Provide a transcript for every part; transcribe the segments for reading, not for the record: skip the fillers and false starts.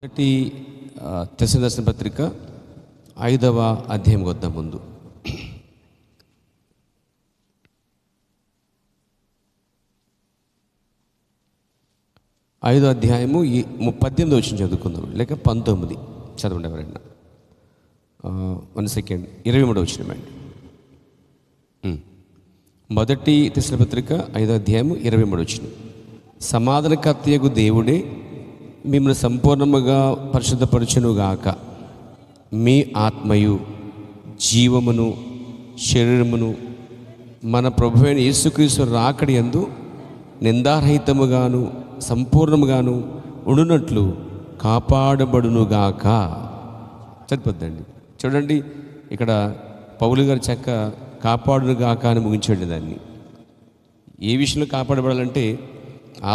మొదటి తెస్సలోనికీయుల పత్రిక 5వ అధ్యాయం వద్ద ముందు 5వ అధ్యాయము 18వ వచనం చదువుకుందాం, లేక 19 చదవండి ఎవరైనా. 1 సెకండ్, 23వ వచనం అండి. మొదటి తెస్సలోనికీయుల పత్రిక 5వ అధ్యాయము 23వ వచనం. సమాధానకర్తయగు దేవుడే మిమ్మల్ని సంపూర్ణముగా పరిశుద్ధపరచునుగాక, మీ ఆత్మయు జీవమును శరీరమును మన ప్రభువైన యేసుక్రీస్తు రాకడ యందు నిందారహితముగాను సంపూర్ణముగాను ఉండునట్లు కాపాడబడునుగాక. సరిపోద్దండి. చూడండి, ఇక్కడ పౌలు గారు చక్క కాపాడునుగాక అని ముగించండి దాన్ని. ఏ విషయంలో కాపాడబడాలంటే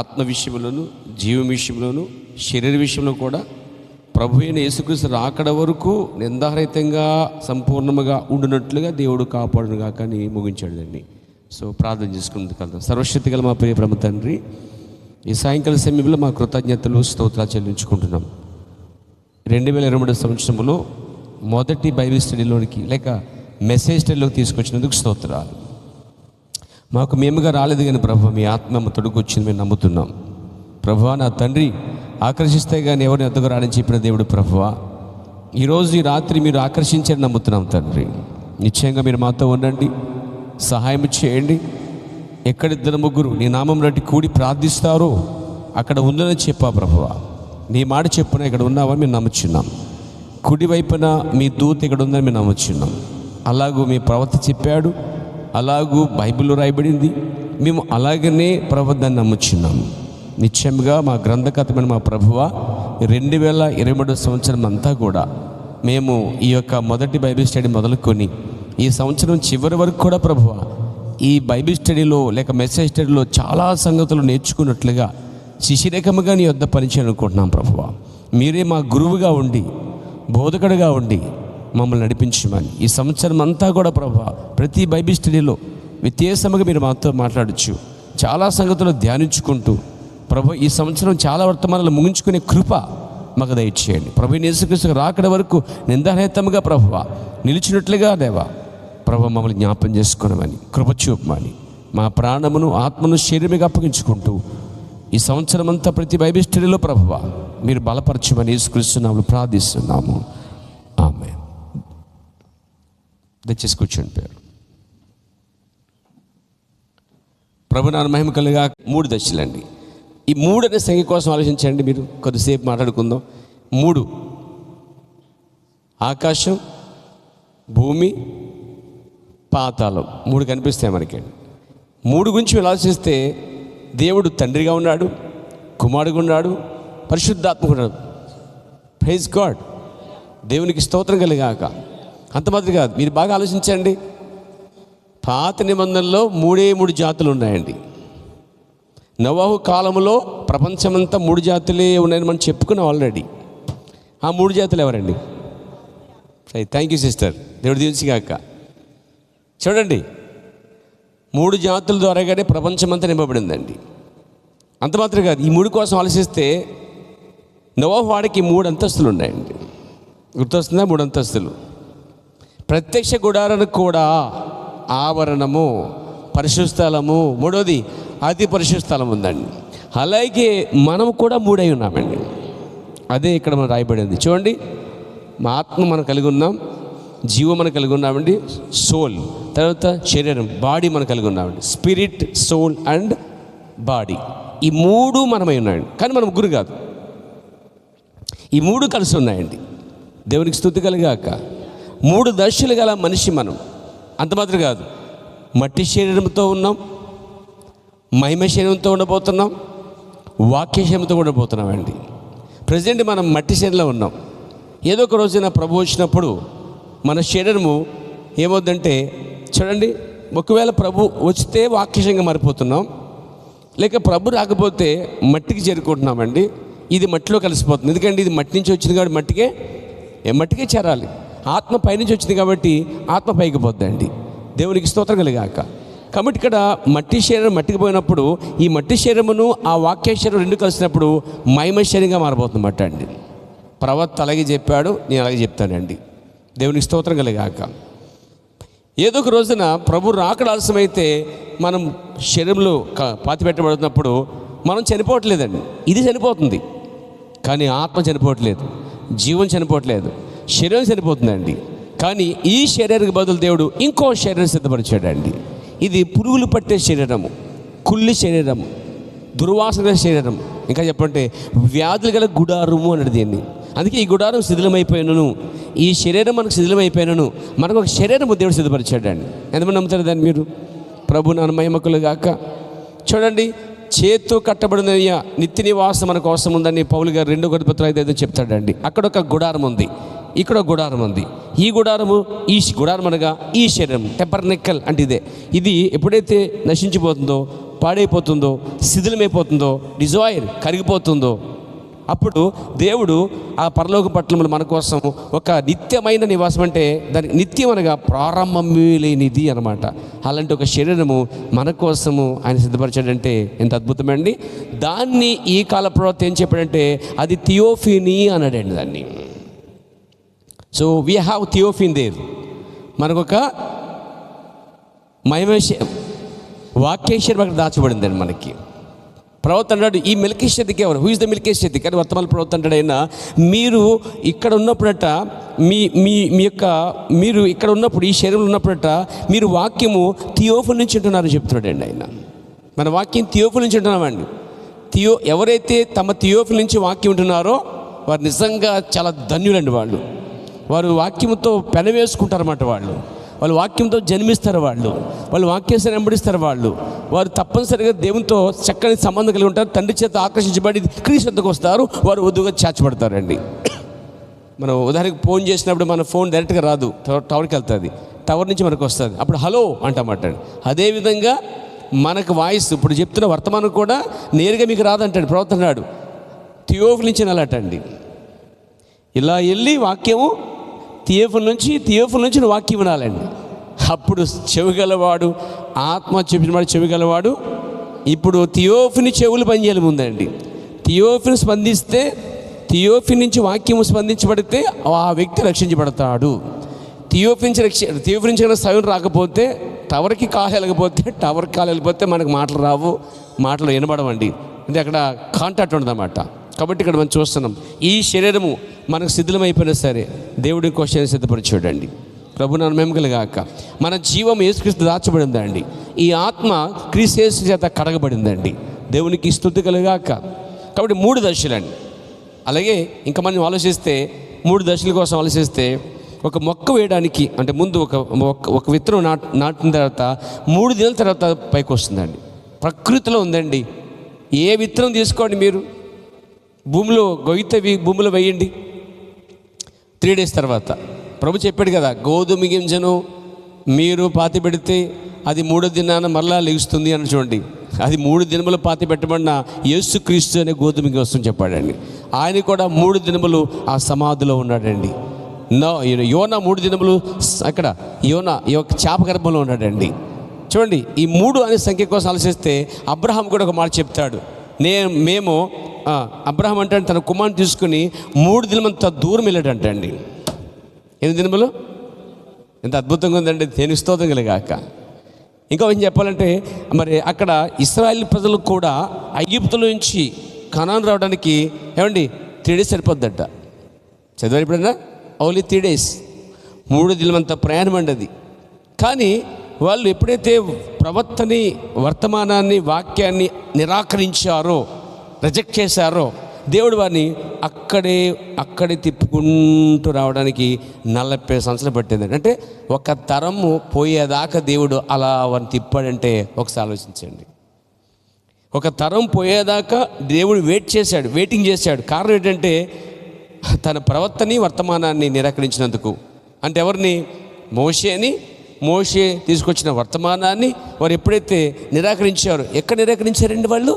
ఆత్మ విషయంలోను, జీవం విషయంలోను, శరీర విషయంలో కూడా ప్రభు అయిన యేసుక్రీస్తు రాకడ వరకు నిందారహితంగా సంపూర్ణముగా ఉండునట్లుగా దేవుడు కాపాడునుగాక అని ముగించాడు దాన్ని. సో ప్రార్థన చేసుకుంటూ కలుద్దాం. సర్వశక్తి గల మా ప్రియ పరమ తండ్రి, ఈ సాయంకాల సమయంలో మా కృతజ్ఞతలు స్తోత్రాలు చెల్లించుకుంటున్నాం. 2023 సంవత్సరంలో మొదటి బైబిల్ స్టడీలోనికి లేక మెసేజ్ స్టడీలోకి తీసుకొచ్చినందుకు స్తోత్రాలు. మాకు మేముగా రాలేదు కానీ ప్రభు, మీ ఆత్మ తొడుగు వచ్చింది మేము నమ్ముతున్నాం. ప్రభువా, నా తండ్రి ఆకర్షిస్తే కానీ ఎవరిని ఎద్దకు రాని చెప్పిన దేవుడు ప్రభువా, ఈరోజు ఈ రాత్రి మీరు ఆకర్షించారని నమ్ముతున్నాం తండ్రి. నిశ్చయంగా మీరు మాతో ఉండండి, సహాయం చేయండి. ఎక్కడిద్దరు ముగ్గురు నీ నామం బట్టి కూడి ప్రార్థిస్తారో అక్కడ ఉందని చెప్పా ప్రభువా. నీ మాట చెప్పున ఇక్కడ ఉన్నావని మేము నమ్ముచున్నాం. కుడి వైపున మీ దూత ఇక్కడ ఉందని మేము నమ్ముచున్నాం. అలాగూ మీ ప్రవక్త చెప్పాడు, అలాగూ బైబిల్లో రాయబడింది. మేము అలాగనే ప్రభుత్వాన్ని నమ్ముచున్నాము. నిశ్చయంగా మా గ్రంథకథమైన మా ప్రభువా, 2023 సంవత్సరం అంతా కూడా మేము ఈ యొక్క మొదటి బైబిల్ స్టడీ మొదలుకొని ఈ సంవత్సరం చివరి వరకు కూడా ప్రభువా, ఈ బైబిల్ స్టడీలో లేక మెసేజ్ స్టడీలో చాలా సంగతులు నేర్చుకున్నట్లుగా శిశిరేఖముగా నీ వద్ద పనిచేయాలనుకుంటున్నాం ప్రభువా. మీరే మా గురువుగా ఉండి బోధకుడిగా ఉండి మమ్మల్ని నడిపించమని ఈ సంవత్సరం అంతా కూడా ప్రభువా, ప్రతి బైబిల్ స్టడీలో వ్యత్యాసముగా మీరు మాతో మాట్లాడచ్చు, చాలా సంగతులు ధ్యానించుకుంటూ ప్రభు ఈ సంవత్సరం చాలా వర్తమానాలు ముగించుకునే కృప మాకు దయచేయండి. ప్రభు యేసుక్రీస్తు రాకడ వరకు నిందారహితముగా ప్రభువా నిలిచినట్లుగా దేవా ప్రభు మమ్మల్ని జ్ఞాపం చేసుకోనమని కృప చూపమని మా ప్రాణమును ఆత్మను శరీరముగా అప్పగించుకుంటూ ఈ సంవత్సరం అంతా ప్రతి బైబిల్ స్టడీలో ప్రభువా మీరు బలపరచమని యేసుక్రీస్తు నామములో ప్రార్థిస్తున్నాము. ఆమేన్. దయచేసి కూర్చోండి. పేరు ప్రభు నామ మహిమ కలుగా. 3 దశలండి. ఈ 3 అనే సంఖ్య కోసం ఆలోచించండి. మీరు కొద్దిసేపు మాట్లాడుకుందాం. 3, ఆకాశం, భూమి, పాతాళం 3 కనిపిస్తాయి మనకండి. 3 గురించి మీరు ఆలోచిస్తే దేవుడు తండ్రిగా ఉన్నాడు, కుమారుడుగా ఉన్నాడు, పరిశుద్ధాత్మగా ఉన్నాడు. Praise God. దేవునికి స్తోత్రం కలిగాక. అంత మాత్రం కాదు, మీరు బాగా ఆలోచించండి. పాత నిబంధనలో 3 జాతులు ఉన్నాయండి. నోవహు కాలంలో ప్రపంచమంతా 3 జాతులే ఉన్నాయని మనం చెప్పుకున్నాం ఆల్రెడీ. ఆ 3 జాతులు ఎవరండి? Thank you sister. దేవుడు దీవించుగాక. చూడండి, 3 జాతుల ద్వారాగానే ప్రపంచమంతా నింపబడిందండి. అంత మాత్రం కాదు, ఈ 3 కోసం ఆలోచిస్తే నోవహు వాడికి 3 అంతస్తులు ఉన్నాయండి. గుర్తొస్తుందా? 3 అంతస్తులు. ప్రత్యక్ష గుడారానికి కూడా ఆవరణము, పరిశుద్ధ స్థలము, 3వది అతి పరిశుద్ధ స్థలం ఉందండి. అలాగే మనం కూడా 3 అయి ఉన్నామండి. అదే ఇక్కడ మనం రాయబడింది. చూడండి, మా ఆత్మ మనం కలిగి ఉన్నాం, జీవం మనం కలిగి ఉన్నామండి, సోల్, తర్వాత శరీరం, బాడీ మనం కలిగి ఉన్నామండి. స్పిరిట్, సోల్ అండ్ బాడీ, ఈ 3 మనమై ఉన్నాయండి. కానీ మనం ముగ్గురు కాదు, ఈ 3 కలిసి ఉన్నాయండి. దేవునికి స్తుతి కలిగాక. 3 దశలు గల మనిషి మనం. అంత మాత్రం కాదు, మట్టి శరీరంతో ఉన్నాం, మహిమ శరీరంతో ఉండబోతున్నాం, వాక్య శరీరంతో ఉండబోతున్నామండి. ప్రజెంట్ మనం మట్టి శరీరంలో ఉన్నాం. ఏదో ఒక రోజున ప్రభు వచ్చినప్పుడు మన శరీరము ఏమవుద్దంటే, చూడండి, ఒకవేళ ప్రభు వస్తే వాక్యశంగా మారిపోతున్నాం, లేక ప్రభు రాకపోతే మట్టికి చేరుకుంటున్నామండి. ఇది మట్టిలో కలిసిపోతుంది. ఎందుకంటే ఇది మట్టి నుంచి వచ్చింది కాబట్టి మట్టికే చేరాలి. ఆత్మ పైనుంచి వచ్చింది కాబట్టి ఆత్మ పైకి పోద్దండి. దేవునికి స్తోత్రం కలిగాక. కాబట్టి ఇక్కడ మట్టి శరీరం మట్టికి పోయినప్పుడు ఈ మట్టి శరీరమును ఆ వాక్య శరీరం 2 కలిసినప్పుడు మహిమ శరీరంగా మారబోతుందన్నమాట అండి. ప్రవక్త అలాగే చెప్పాడు, నేను అలాగే చెప్తానండి. దేవునికి స్తోత్రం కలిగాక. ఏదో ఒక రోజున ప్రభు రాకడ ఆలస్యమైతే మనం శరీరంలో పాతి పెట్టబడుతున్నప్పుడు మనం చనిపోవట్లేదండి. ఇది చనిపోతుంది, కానీ ఆత్మ చనిపోవట్లేదు, జీవం చనిపోవట్లేదు, శరీరం చనిపోతుందండి. కానీ ఈ శరీరానికి బదులు దేవుడు ఇంకో శరీరం సిద్ధపరిచాడండి. ఇది పురుగులు పట్టే శరీరము, కుళ్ళి శరీరము, దుర్వాసన శరీరం, ఇంకా చెప్పంటే వ్యాధులు గల గుడారము అన్నది దీన్ని. అందుకే ఈ గుడారం శిథిలమైపోయినను, ఈ శరీరం మనకు శిథిలమైపోయినను, మనకు ఒక శరీరము దేవుడు సిద్ధపరిచాడండి. ఎంతమంది నమ్ముతారు దాన్ని మీరు? ప్రభు నాన్న మహిమకులు గాక. చూడండి, చేత్తో కట్టబడిన నిత్య నివాసం మన కోసం ఉందని పౌలు గారు 2 కొరింథీయుల 5:5 చెప్తాడండి. అక్కడ ఒక గుడారం ఉంది, ఇక్కడ ఒక గుడారం ఉంది. ఈ గుడారము, ఈ గుడారం అనగా ఈ శరీరం, టెబర్నకల్ అంటే ఇదే. ఇది ఎప్పుడైతే నశించిపోతుందో, పాడైపోతుందో, శిథిలమైపోతుందో, డిజాయిర్ కరిగిపోతుందో, అప్పుడు దేవుడు ఆ పరలోక పట్టణంలో మన కోసం ఒక నిత్యమైన నివాసం, అంటే దానికి నిత్యం అనగా ప్రారంభమే లేనిది అనమాట. అలాంటి ఒక శరీరము మన కోసము ఆయన సిద్ధపరిచాడంటే ఎంత అద్భుతమండి. దాన్ని ఈ కాల ప్రవక్త ఏం చెప్పాడంటే అది థియోఫీనీ అన్నాడండి దాన్ని. So we have thiophene there. మనకొక వాక్యేశ్వరం అక్కడ దాచబడిందండి మనకి. ప్రవక్త అన్నాడు, ఈ మెల్కీషెదెకు ఎవరు? హూ ఇస్ ద మెల్కీషెదెక్ అని వర్తమాన ప్రవక్త అంటాడు. అయినా మీరు ఇక్కడ ఉన్నప్పుడట, మీరు ఇక్కడ ఉన్నప్పుడు, ఈ శరీరంలో ఉన్నప్పుడట మీరు వాక్యము థియోఫీల్ నుంచి ఉంటున్నారు చెప్తున్నాడండి ఆయన. మన వాక్యం థియోఫీల్ నుంచి ఉంటున్నామండి. ఎవరైతే తమ థియోఫీల్ నుంచి వాక్యం ఉంటున్నారో వారు నిజంగా చాలా ధన్యులండి. వారు వాక్యంతో పెనవేసుకుంటారన్నమాట. వాళ్ళు వాక్యంతో జన్మిస్తారు, వాళ్ళు వాక్యాన్ని వెంబడిస్తారు. వారు తప్పనిసరిగా దేవునితో చక్కని సంబంధం కలిగి ఉంటారు. తండ్రి చేత ఆకర్షించబడి క్రీస్తు వద్దకు వస్తారు. వారు వధువుగా చేర్చబడతారండి. మనం ఉదాహరణకు ఫోన్ చేసినప్పుడు మన ఫోన్ డైరెక్ట్గా రాదు, టవర్కి వెళ్తుంది, టవర్ నుంచి మనకు వస్తుంది, అప్పుడు హలో అంటామట. అదేవిధంగా మనకు వాయిస్ ఇప్పుడు చెప్తున్న వర్తమానం కూడా నేరుగా మీకు రాదంటాడు ప్రవక్త అన్నాడు. థియోఫీల్ నుంచి వెళ్ళటండి. ఇలా వెళ్ళి వాక్యము థియోఫీల్ నుంచి వాక్యం వినాలండి. అప్పుడు చెవిగలవాడు, ఆత్మ చెప్పిన వాడు చెవిగలవాడు. ఇప్పుడు థియోఫీల్ చెవులు పనిచేయాలి ముందండి. థియోఫీల్ స్పందిస్తే, థియోఫీల్ నుంచి వాక్యము స్పందించబడితే ఆ వ్యక్తి రక్షించబడతాడు. థియోఫీల్ నుంచి సౌండ్ రాకపోతే, టవర్కి కాలు వెళ్ళకపోతే మనకు మాటలు రావు, మాటలు వినబడవండి. అంటే అక్కడ కాంటాక్ట్ ఉండదన్నమాట. కాబట్టి ఇక్కడ మనం చూస్తున్నాం, ఈ శరీరము మనకు శిథిలమైపోయినా సరే దేవుడి కోసం సిద్ధపరిచాడండి. ప్రభు నామమున మహిమ కలుగాక. మన జీవం యేసుక్రీస్తు దాచబడిందండి. ఈ ఆత్మ క్రీస్తు యేసు చేత కడగబడిందండి. దేవునికి స్తుతి కలుగాక. కాబట్టి 3 దశలండి. అలాగే ఇంకా మనం ఆలోచిస్తే 3 దశల కోసం ఆలోచిస్తే, ఒక మొక్క వేయడానికి అంటే ముందు ఒక విత్తనం నాటిన తర్వాత 3 దినాల తర్వాత పైకి వస్తుందండి. ప్రకృతిలో ఉందండి. ఏ విత్తనం తీసుకోండి, మీరు భూమిలో భూమిలో వేయండి, 3 days తర్వాత ప్రభు చెప్పాడు కదా, గోధుమ గింజను మీరు పాతి పెడితే అది 3వ దినాన మరలా లెగుస్తుంది అని. చూడండి, అది 3 దినములు పాతి పెట్టబడిన యేసుక్రీస్తు అనే గోధుమ గింజ వస్తుంది చెప్పాడండి. ఆయన కూడా 3 దినములు ఆ సమాధిలో ఉన్నాడండి. యోనా 3 దినములు అక్కడ ఈ యొక్క చేప గర్భంలో ఉన్నాడండి. చూడండి, ఈ 3 అనే సంఖ్య కోసం ఆలోచిస్తే అబ్రహాం కూడా ఒక మాట చెప్తాడు. మేము అబ్రహాం అంటే తన కుమారుని తీసుకుని 3 దినమంత దూరం వెళ్ళాడంట అండి. 8 దినములు. ఎంత అద్భుతంగా ఉందండి. దేనికి స్తోత్రం కలుగాక. ఇంకా ఏం చెప్పాలంటే, మరి అక్కడ ఇశ్రాయేలు ప్రజలు కూడా ఐగుప్తుల నుంచి కనాను రావడానికి 3 days సరిపోద్దట. చదివారు ఎప్పుడన్నా? ఓన్లీ 3 days, 3 దినమంత ప్రయాణం అండి అది. కానీ వాళ్ళు ఎప్పుడైతే ప్రవక్తని, వర్తమానాన్ని, వాక్యాన్ని నిరాకరించారో, రిజెక్ట్ చేశారో, దేవుడు వారిని అక్కడే తిప్పుకుంటూ రావడానికి 40 సంవత్సరాలు పట్టిందండి. అంటే ఒక తరము పోయేదాకా దేవుడు అలా వారిని తిప్పాడంటే ఒకసారి ఆలోచించండి. ఒక తరం పోయేదాకా దేవుడు వెయిటింగ్ చేశాడు. కారణం ఏంటంటే తన ప్రవక్తని, వర్తమానాన్ని నిరాకరించినందుకు. అంటే ఎవరిని? మోషే తీసుకొచ్చిన వర్తమానాన్ని వారు ఎప్పుడైతే నిరాకరించారో, ఎక్కడ నిరాకరించారండి వాళ్ళు?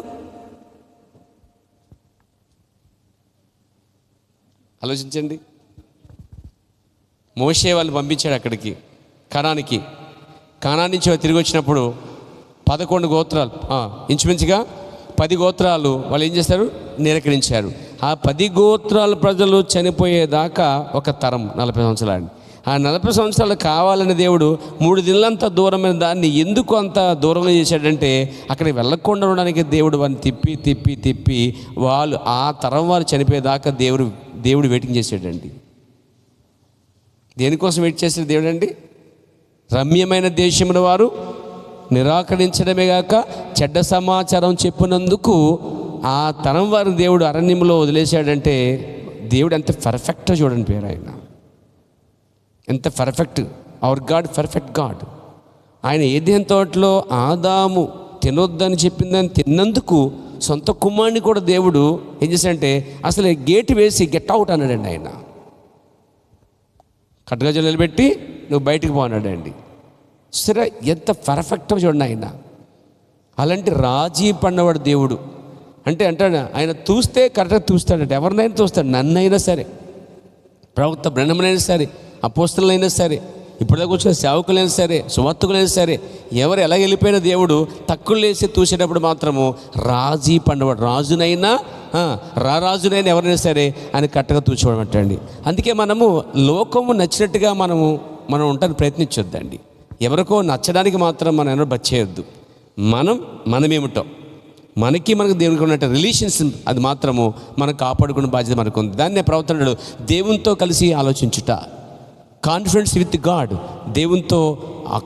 ఆలోచించండి. మోషే వాళ్ళు పంపించాడు అక్కడికి, కనానికి. కనాన్ నుంచి తిరిగి వచ్చినప్పుడు 11 గోత్రాలు, ఇంచుమించుగా 10 గోత్రాలు వాళ్ళు ఏం చేస్తారు? నిరాకరించారు. ఆ 10 గోత్రాల ప్రజలు చనిపోయేదాకా ఒక తరం 40 సంవత్సరాలు. ఆ 40 సంవత్సరాలు కావాలని దేవుడు 3 దినాలంత దూరమైన దాన్ని ఎందుకు అంత దూరంగా చేశాడంటే అక్కడికి వెళ్ళకుండా ఉండడానికి దేవుడు వారిని తిప్పి వాళ్ళు ఆ తరం వారు చనిపోయేదాకా దేవుడు వెయిటింగ్ చేసాడండి. దేనికోసం వెయిట్ చేశాడు దేవుడు అండి? రమ్యమైన దేశమున వారు నిరాకరించడమే గాక చెడ్డ సమాచారం చెప్పినందుకు ఆ తరం వారి దేవుడు అరణ్యంలో వదిలేశాడంటే దేవుడు ఎంత పర్ఫెక్ట్ చూడండి పేరు ఆయన, ఎంత perfect. Hour God perfect God. ఆయన ఏదైనా తోటలో ఆదాము తినొద్దని చెప్పిందని తిన్నందుకు సొంత కుమారుని కూడా దేవుడు ఏం చేశాడంటే అసలు గేట్ వేసి గెట్ అవుట్ అన్నాడండి. ఆయన కట్టుగజలు నిలబెట్టి నువ్వు బయటికి పోనాడండి. సరే ఎంత పర్ఫెక్ట్గా చూడండి ఆయన. అలాంటి రాజీ పడినవాడు దేవుడు. అంటే అంటాడు ఆయన చూస్తే కరెక్ట్గా చూస్తాడంటే ఎవరినైనా చూస్తాడు. నన్నైనా సరే, ప్రవక్త బ్రహ్మనైనా సరే, అపోస్తలులైనా సరే, ఇప్పటిదాకా వచ్చిన సేవకులైనా సరే, సువార్తికులైనా సరే, ఎవరు ఎలా వెళ్ళిపోయిన దేవుడు తక్కువ లేసి చూసేటప్పుడు మాత్రము రాజీ పండవాడు. రాజునైనా రాజునైనా ఎవరైనా సరే ఆయన కరెక్ట్గా చూసుకోవడమంటండి. అందుకే మనము లోకము నచ్చినట్టుగా మనం ఉండడానికి ప్రయత్నించొద్దండి. ఎవరికో నచ్చడానికి మాత్రం మనం ఎవరు బచ్చేయొద్దు. మనమేమిటో మనకు దేవునికి ఉన్నట్టు రిలేషన్స్ అది మాత్రము మనం కాపాడుకునే బాధ్యత మనకు ఉంది. దాన్నే ప్రవర్తనడు దేవునితో కలిసి ఆలోచించుట, కాన్ఫిడెన్స్ విత్ గాడ్, దేవునితో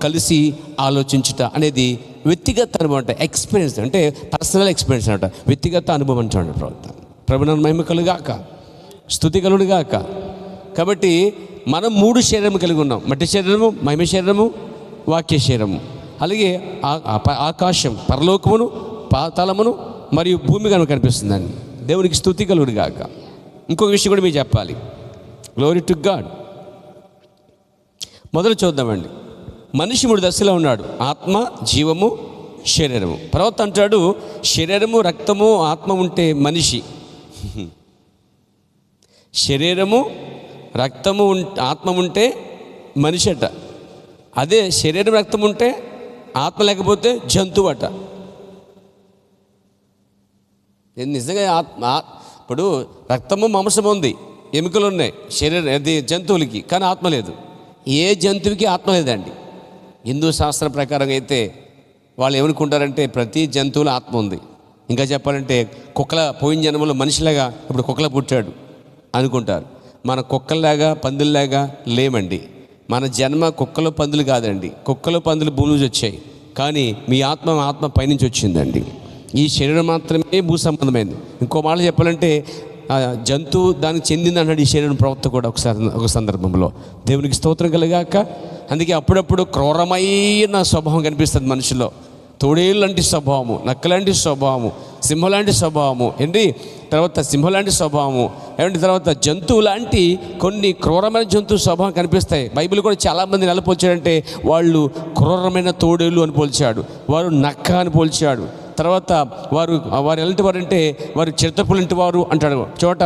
కలిసి ఆలోచించుట అనేది వ్యక్తిగత అనుభవం అంట. ఎక్స్పీరియన్స్ అంటే పర్సనల్ ఎక్స్పీరియన్స్ అనమాట, వ్యక్తిగత అనుభవం అంటాడు ప్రవర్తన. ప్రభువున మహిమ కలుగాక, స్తుతి కలుగుగాక. కాబట్టి మనం 3 శరీరము కలిగి ఉన్నాం. మట్టి శరీరము, మహిమ శరీరము, వాక్య శరీరము. అలాగే ఆకాశం, పరలోకమును, పాతాళమును మరియు భూమి కనుక కనిపిస్తుందండి. దేవునికి స్తుతి కలుగుగాక. ఇంకొక విషయం కూడా మీకు చెప్పాలి. Glory to God. మొదలు చూద్దామండి. మనిషి 3 దశలో ఉన్నాడు: ఆత్మ, జీవము, శరీరము. ప్రవక్త అంటాడు శరీరము, రక్తము, ఆత్మ ఉంటే మనిషి. శరీరము, రక్తము, ఆత్మ ఉంటే మనిషి అట. అదే శరీరం, రక్తం ఉంటే ఆత్మ లేకపోతే జంతువు అట. నిజంగా ఇప్పుడు రక్తము, మాంసము ఉంది, ఎముకలు ఉన్నాయి శరీరం, అది జంతువులకి, కానీ ఆత్మ లేదు. ఏ జంతువుకి ఆత్మ లేదండి. హిందూ శాస్త్రం ప్రకారం అయితే వాళ్ళు ఏమనుకుంటారంటే ప్రతి జంతువులో ఆత్మ ఉంది. ఇంకా చెప్పాలంటే కుక్కల పోయిన జన్మలో మనిషిలాగా ఇప్పుడు కుక్కల పుట్టాడు అనుకుంటారు. మన కుక్కల్లాగా పందుల్లాగా లేమండి. మన జన్మ కుక్కలు పందులు కాదండి. కుక్కలు పందులు భూమి నుంచి వచ్చాయి, కానీ మీ ఆత్మ పైనుంచి వచ్చిందండి. ఈ శరీరం మాత్రమే భూ సంబంధమైంది. ఇంకో మాట చెప్పాలంటే జంతువు దానికి చెందింది అన్నాడు ఈ శరీరం ప్రవక్త కూడా ఒక సందర్భంలో. దేవునికి స్తోత్రం కలుగాక. అందుకే అప్పుడప్పుడు క్రూరమైన స్వభావం కనిపిస్తుంది మనిషిలో. తోడేళ్ళు లాంటి స్వభావము, నక్కలాంటి స్వభావము, సింహలాంటి స్వభావము ఏంటి, తర్వాత సింహలాంటి స్వభావము ఏమంటే, తర్వాత జంతువు లాంటి కొన్ని క్రూరమైన జంతువు స్వభావం కనిపిస్తాయి. బైబిల్ కూడా చాలామంది ఎలా పోల్చాడంటే వాళ్ళు క్రూరమైన తోడేళ్ళు అని పోల్చాడు, వారు నక్క అని పోల్చాడు. తర్వాత వారు ఎలాంటి వారు అంటే వారు చిరుతపులు లాంటి వారు అంటాడు. చోట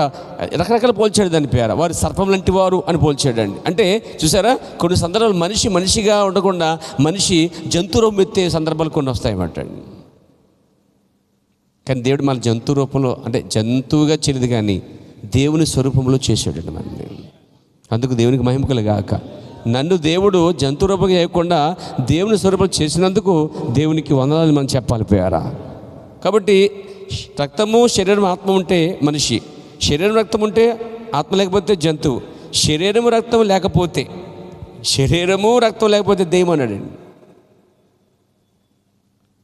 రకరకాల పోల్చాడు దాని పేరు. వారు సర్పం లాంటి వారు అని పోల్చాడండి. అంటే చూసారా, కొన్ని సందర్భాలు మనిషిగా ఉండకుండా మనిషి జంతు రూపం ఎత్తే సందర్భాలు కొన్ని వస్తాయన్నమాట. కానీ దేవుడు మన జంతు రూపంలో అంటే జంతువుగా చేయలేదు, కానీ దేవుని స్వరూపంలో చేసాడండి మనల్ని. అందుకు దేవునికి మహిమ కలుగాక. నన్ను దేవుడు జంతు రూపంగా చేయకుండా దేవుని స్వరూపం చేసినందుకు దేవునికి వందనాలు మనం చెప్పాలి పోయారా. కాబట్టి రక్తము, శరీరం, ఆత్మ ఉంటే మనిషి. శరీరం, రక్తం ఉంటే ఆత్మ లేకపోతే జంతువు. శరీరము, రక్తం లేకపోతే దెయ్యం అన్నాడండి.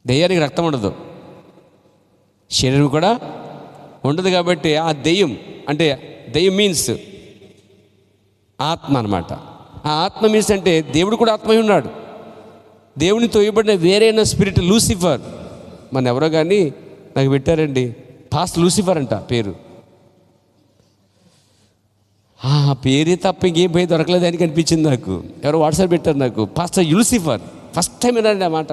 దెయ్యానికి రక్తం ఉండదు, శరీరం కూడా ఉండదు. కాబట్టి ఆ దెయ్యం మీన్స్ ఆత్మ అన్నమాట. ఆ ఆత్మ మీన్స్ అంటే దేవుడు కూడా ఆత్మయ్య ఉన్నాడు. దేవునితో ఇవ్వబడిన వేరైన స్పిరిట్ లూసిఫర్. మన ఎవరో కానీ నాకు పెట్టారండి, పాస్ట్ లూసిఫర్ అంట పేరు. ఆ పేరే తప్ప ఇంకేం పేరు దొరకలేదు అని అనిపించింది నాకు. ఎవరో వాట్సాప్ పెట్టారు నాకు, పాస్టర్ లూసిఫర్. ఫస్ట్ టైం వినండి ఆ మాట.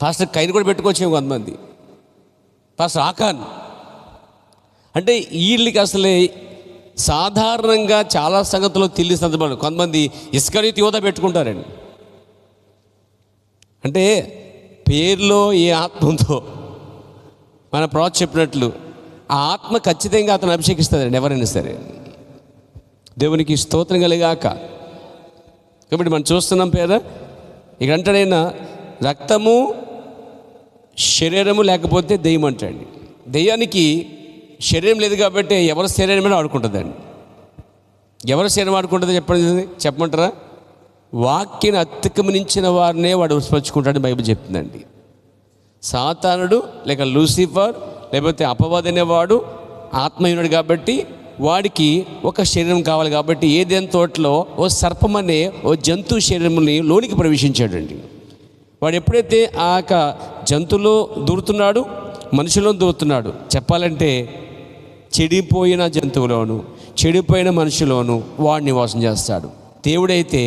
పాస్టర్ కైన్ కూడా పెట్టుకోవచ్చు కొంతమంది, పాస్టర్ ఆకాన్. అంటే వీళ్ళకి అసలే సాధారణంగా చాలా సంగతులు తెలియని సందర్భాలు కొంతమంది ఇస్కరియోతు యోధ పెట్టుకుంటారండి. అంటే పేరులో ఏ ఆత్మ ఉందో మన ప్రవక్త చెప్పినట్లు ఆ ఆత్మ ఖచ్చితంగా అతను అభిషేకిస్తుందండి ఎవరైనా సరే. దేవునికి స్తోత్రం కలిగాక. కాబట్టి మనం చూస్తున్నాం పేద ఇక అంటాడైనా రక్తము శరీరము లేకపోతే దెయ్యం అంటాడు. దెయ్యానికి శరీరం లేదు కాబట్టి ఎవరి శరీరమైనా ఆడుకుంటుందండి. ఎవరి శరీరం ఆడుకుంటుందో చెప్పమంటారా? వాక్యాన్ని అతిక్రమించిన వారినే వాడు వశపరుచుకుంటాడని బైబిల్ చెప్తుందండి. సాతానుడు లేక లూసిఫర్ లేకపోతే అపవాది అనేవాడు ఆత్మయునుడు కాబట్టి వాడికి ఒక శరీరం కావాలి కాబట్టి ఏదైనా తోటలో ఓ సర్పం అనే ఓ జంతు శరీరంని లోనికి ప్రవేశించాడండి. వాడు ఎప్పుడైతే ఆ యొక్క జంతువులో దూరుతున్నాడు, మనుషులో దూరుతున్నాడు, చెప్పాలంటే చెడిపోయిన జంతువులోను చెడిపోయిన మనిషిలోను వాడు నివాసం చేస్తాడు. దేవుడైతే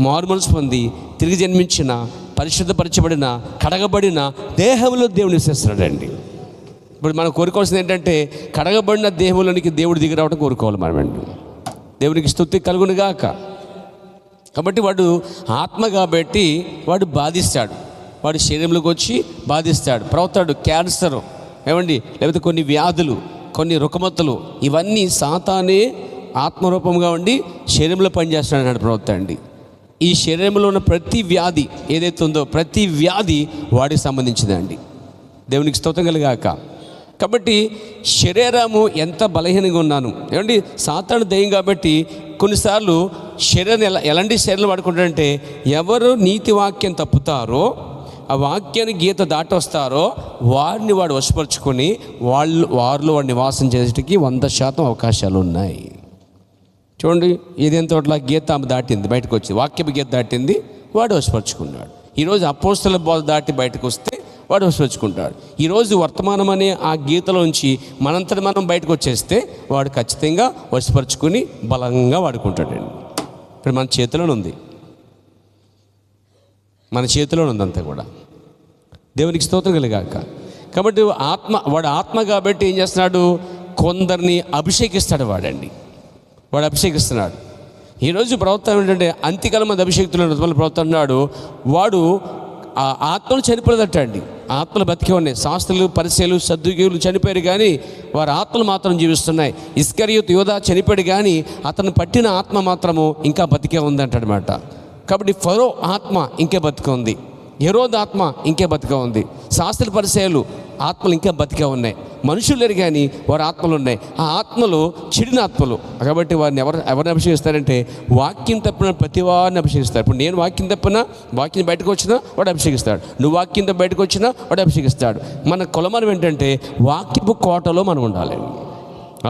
మారు మనసు పొంది తిరిగి జన్మించిన పరిశుద్ధపరచబడిన కడగబడిన దేహంలో దేవుడు నివసిస్తున్నాడండి. ఇప్పుడు మనం కోరుకోవాల్సింది ఏంటంటే కడగబడిన దేహంలోనికి దేవుడు దిగి రావడం కోరుకోవాలి మనమండి. దేవునికి స్తుతి కలుగునుగాక. కాబట్టి వాడు ఆత్మ కాబట్టి వాడు బాధిస్తాడు, వాడు శరీరంలోకి వచ్చి బాధిస్తాడు, ప్రవతాడు, క్యాన్సర్ ఏమండి, లేకపోతే కొన్ని వ్యాధులు, కొన్ని రుకమతులు, ఇవన్నీ సాతానే ఆత్మరూపంగా ఉండి శరీరంలో పనిచేస్తాడు అన్నాడు ప్రవక్త అండి. ఈ శరీరంలో ఉన్న ప్రతి వ్యాధి ఏదైతే ఉందో ప్రతి వ్యాధి వాడికి సంబంధించిందండి. దేవునికి స్తోత్రం కలుగాక. కాబట్టి శరీరము ఎంత బలహీనంగా ఉన్నాను ఏమండి, సాతాను దెయ్యం కాబట్టి కొన్నిసార్లు శరీరాన్ని ఎలాంటి శరీరం వాడుకుంటాడంటే ఎవరు నీతి వాక్యం తప్పుతారో ఆ వాక్యాన్ని గీత దాటొస్తారో వారిని వాడు వశపరుచుకొని వారిలో వాడు నివాసం చేసేటికి 100% అవకాశాలు ఉన్నాయి. చూడండి, ఏదైనా తోటలా గీత ఆమె దాటింది, బయటకు వచ్చి వాక్యపు గీత దాటింది, వాడు వశపరుచుకున్నాడు. ఈరోజు అపోస్తల బోధ దాటి బయటకు వస్తే వాడు వశపరుచుకుంటాడు. ఈరోజు వర్తమానం అనే ఆ గీతలోంచి మనంతటి మనం బయటకు వచ్చేస్తే వాడు ఖచ్చితంగా వశపరుచుకుని బలంగా వాడుకుంటాడండి. ఇప్పుడు మన చేతిలోనే ఉంది, మన చేతిలోనే ఉంది అంతా కూడా. దేవునికి స్తోత్రం కలిగాక. కాబట్టి వాడు ఆత్మ కాబట్టి ఏం చేస్తున్నాడు, కొందరిని అభిషేకిస్తాడు వాడండి. వాడు అభిషేకిస్తున్నాడు. ఈరోజు ప్రవర్తన ఏంటంటే అంత్యకాలం మంది అభిషేక్తులు ప్రవర్తన అన్నాడు. వాడు ఆ ఆత్మలు చనిపోలేదట అండి, ఆత్మలు బతికే ఉన్నాయి. శాస్త్రులు, పరిసయ్యులు, సద్దూకీయులు చనిపోయారు కానీ వారి ఆత్మలు మాత్రం జీవిస్తున్నాయి. ఇస్కరియోతు యోధా చనిపోయాడు కానీ అతను పట్టిన ఆత్మ మాత్రము ఇంకా బతికే ఉందంటనమాట. కాబట్టి ఫరో ఆత్మ ఇంకే బతికే ఉంది, హెరోదు ఆత్మ ఇంకే బతికే ఉంది, శాస్త్రుల పరిసయ్యులు ఆత్మలు ఇంకా బతికే ఉన్నాయి. మనుషులు లేరు కానీ వారి ఆత్మలు ఉన్నాయి. ఆ ఆత్మలు చెడిన ఆత్మలు కాబట్టి వారిని ఎవరిని అభిషేకిస్తారంటే వాక్యం తప్పిన ప్రతి వారిని అభిషేకిస్తారు. ఇప్పుడు నేను వాక్యం తప్పినా, వాక్యం బయటకు వచ్చినా వాడు అభిషేకిస్తాడు, నువ్వు వాక్యంతో బయటకు వచ్చినా వాడు అభిషేకిస్తాడు. మన కొలమానం ఏంటంటే వాక్యపు కోటలో మనం ఉండాలి.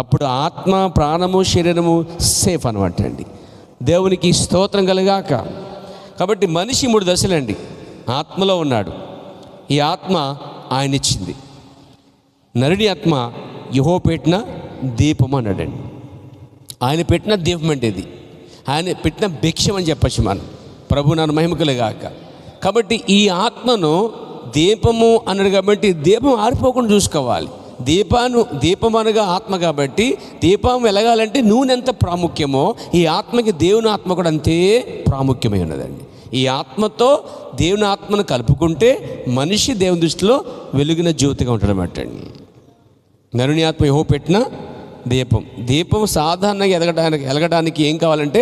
అప్పుడు ఆత్మ, ప్రాణము, శరీరము సేఫ్ అనమాట అండి. దేవునికి స్తోత్రం కలిగాక. కాబట్టి మనిషి 3 దశలండి. ఆత్మలో ఉన్నాడు, ఈ ఆత్మ ఆయన ఇచ్చింది. నరుడి ఆత్మ యెహోవా పెట్టిన దీపం అన్నాడండి. ఆయన పెట్టిన దీపం అంటే ఇది, ఆయన పెట్టిన భిక్షం అని చెప్పచ్చు మనం. ప్రభు నన్ను మహిమకులుగాక. కాబట్టి ఈ ఆత్మను దీపము అన్నాడు కాబట్టి దీపం ఆరిపోకుండా చూసుకోవాలి. దీపం అనగా ఆత్మ కాబట్టి దీపం వెలగాలంటే నూనె ఎంత ప్రాముఖ్యమో ఈ ఆత్మకి దేవుని ఆత్మ కూడా అంతే ప్రాముఖ్యమై ఉన్నదండి. ఈ ఆత్మతో దేవుని ఆత్మను కలుపుకుంటే మనిషి దేవుని దృష్టిలో వెలుగున జ్యోతిగా ఉంటాడన్నమాట అండి. నరుని ఆత్మ యెహోవా పెట్టిన దీపం సాధారణంగా ఎలగడానికి ఏం కావాలంటే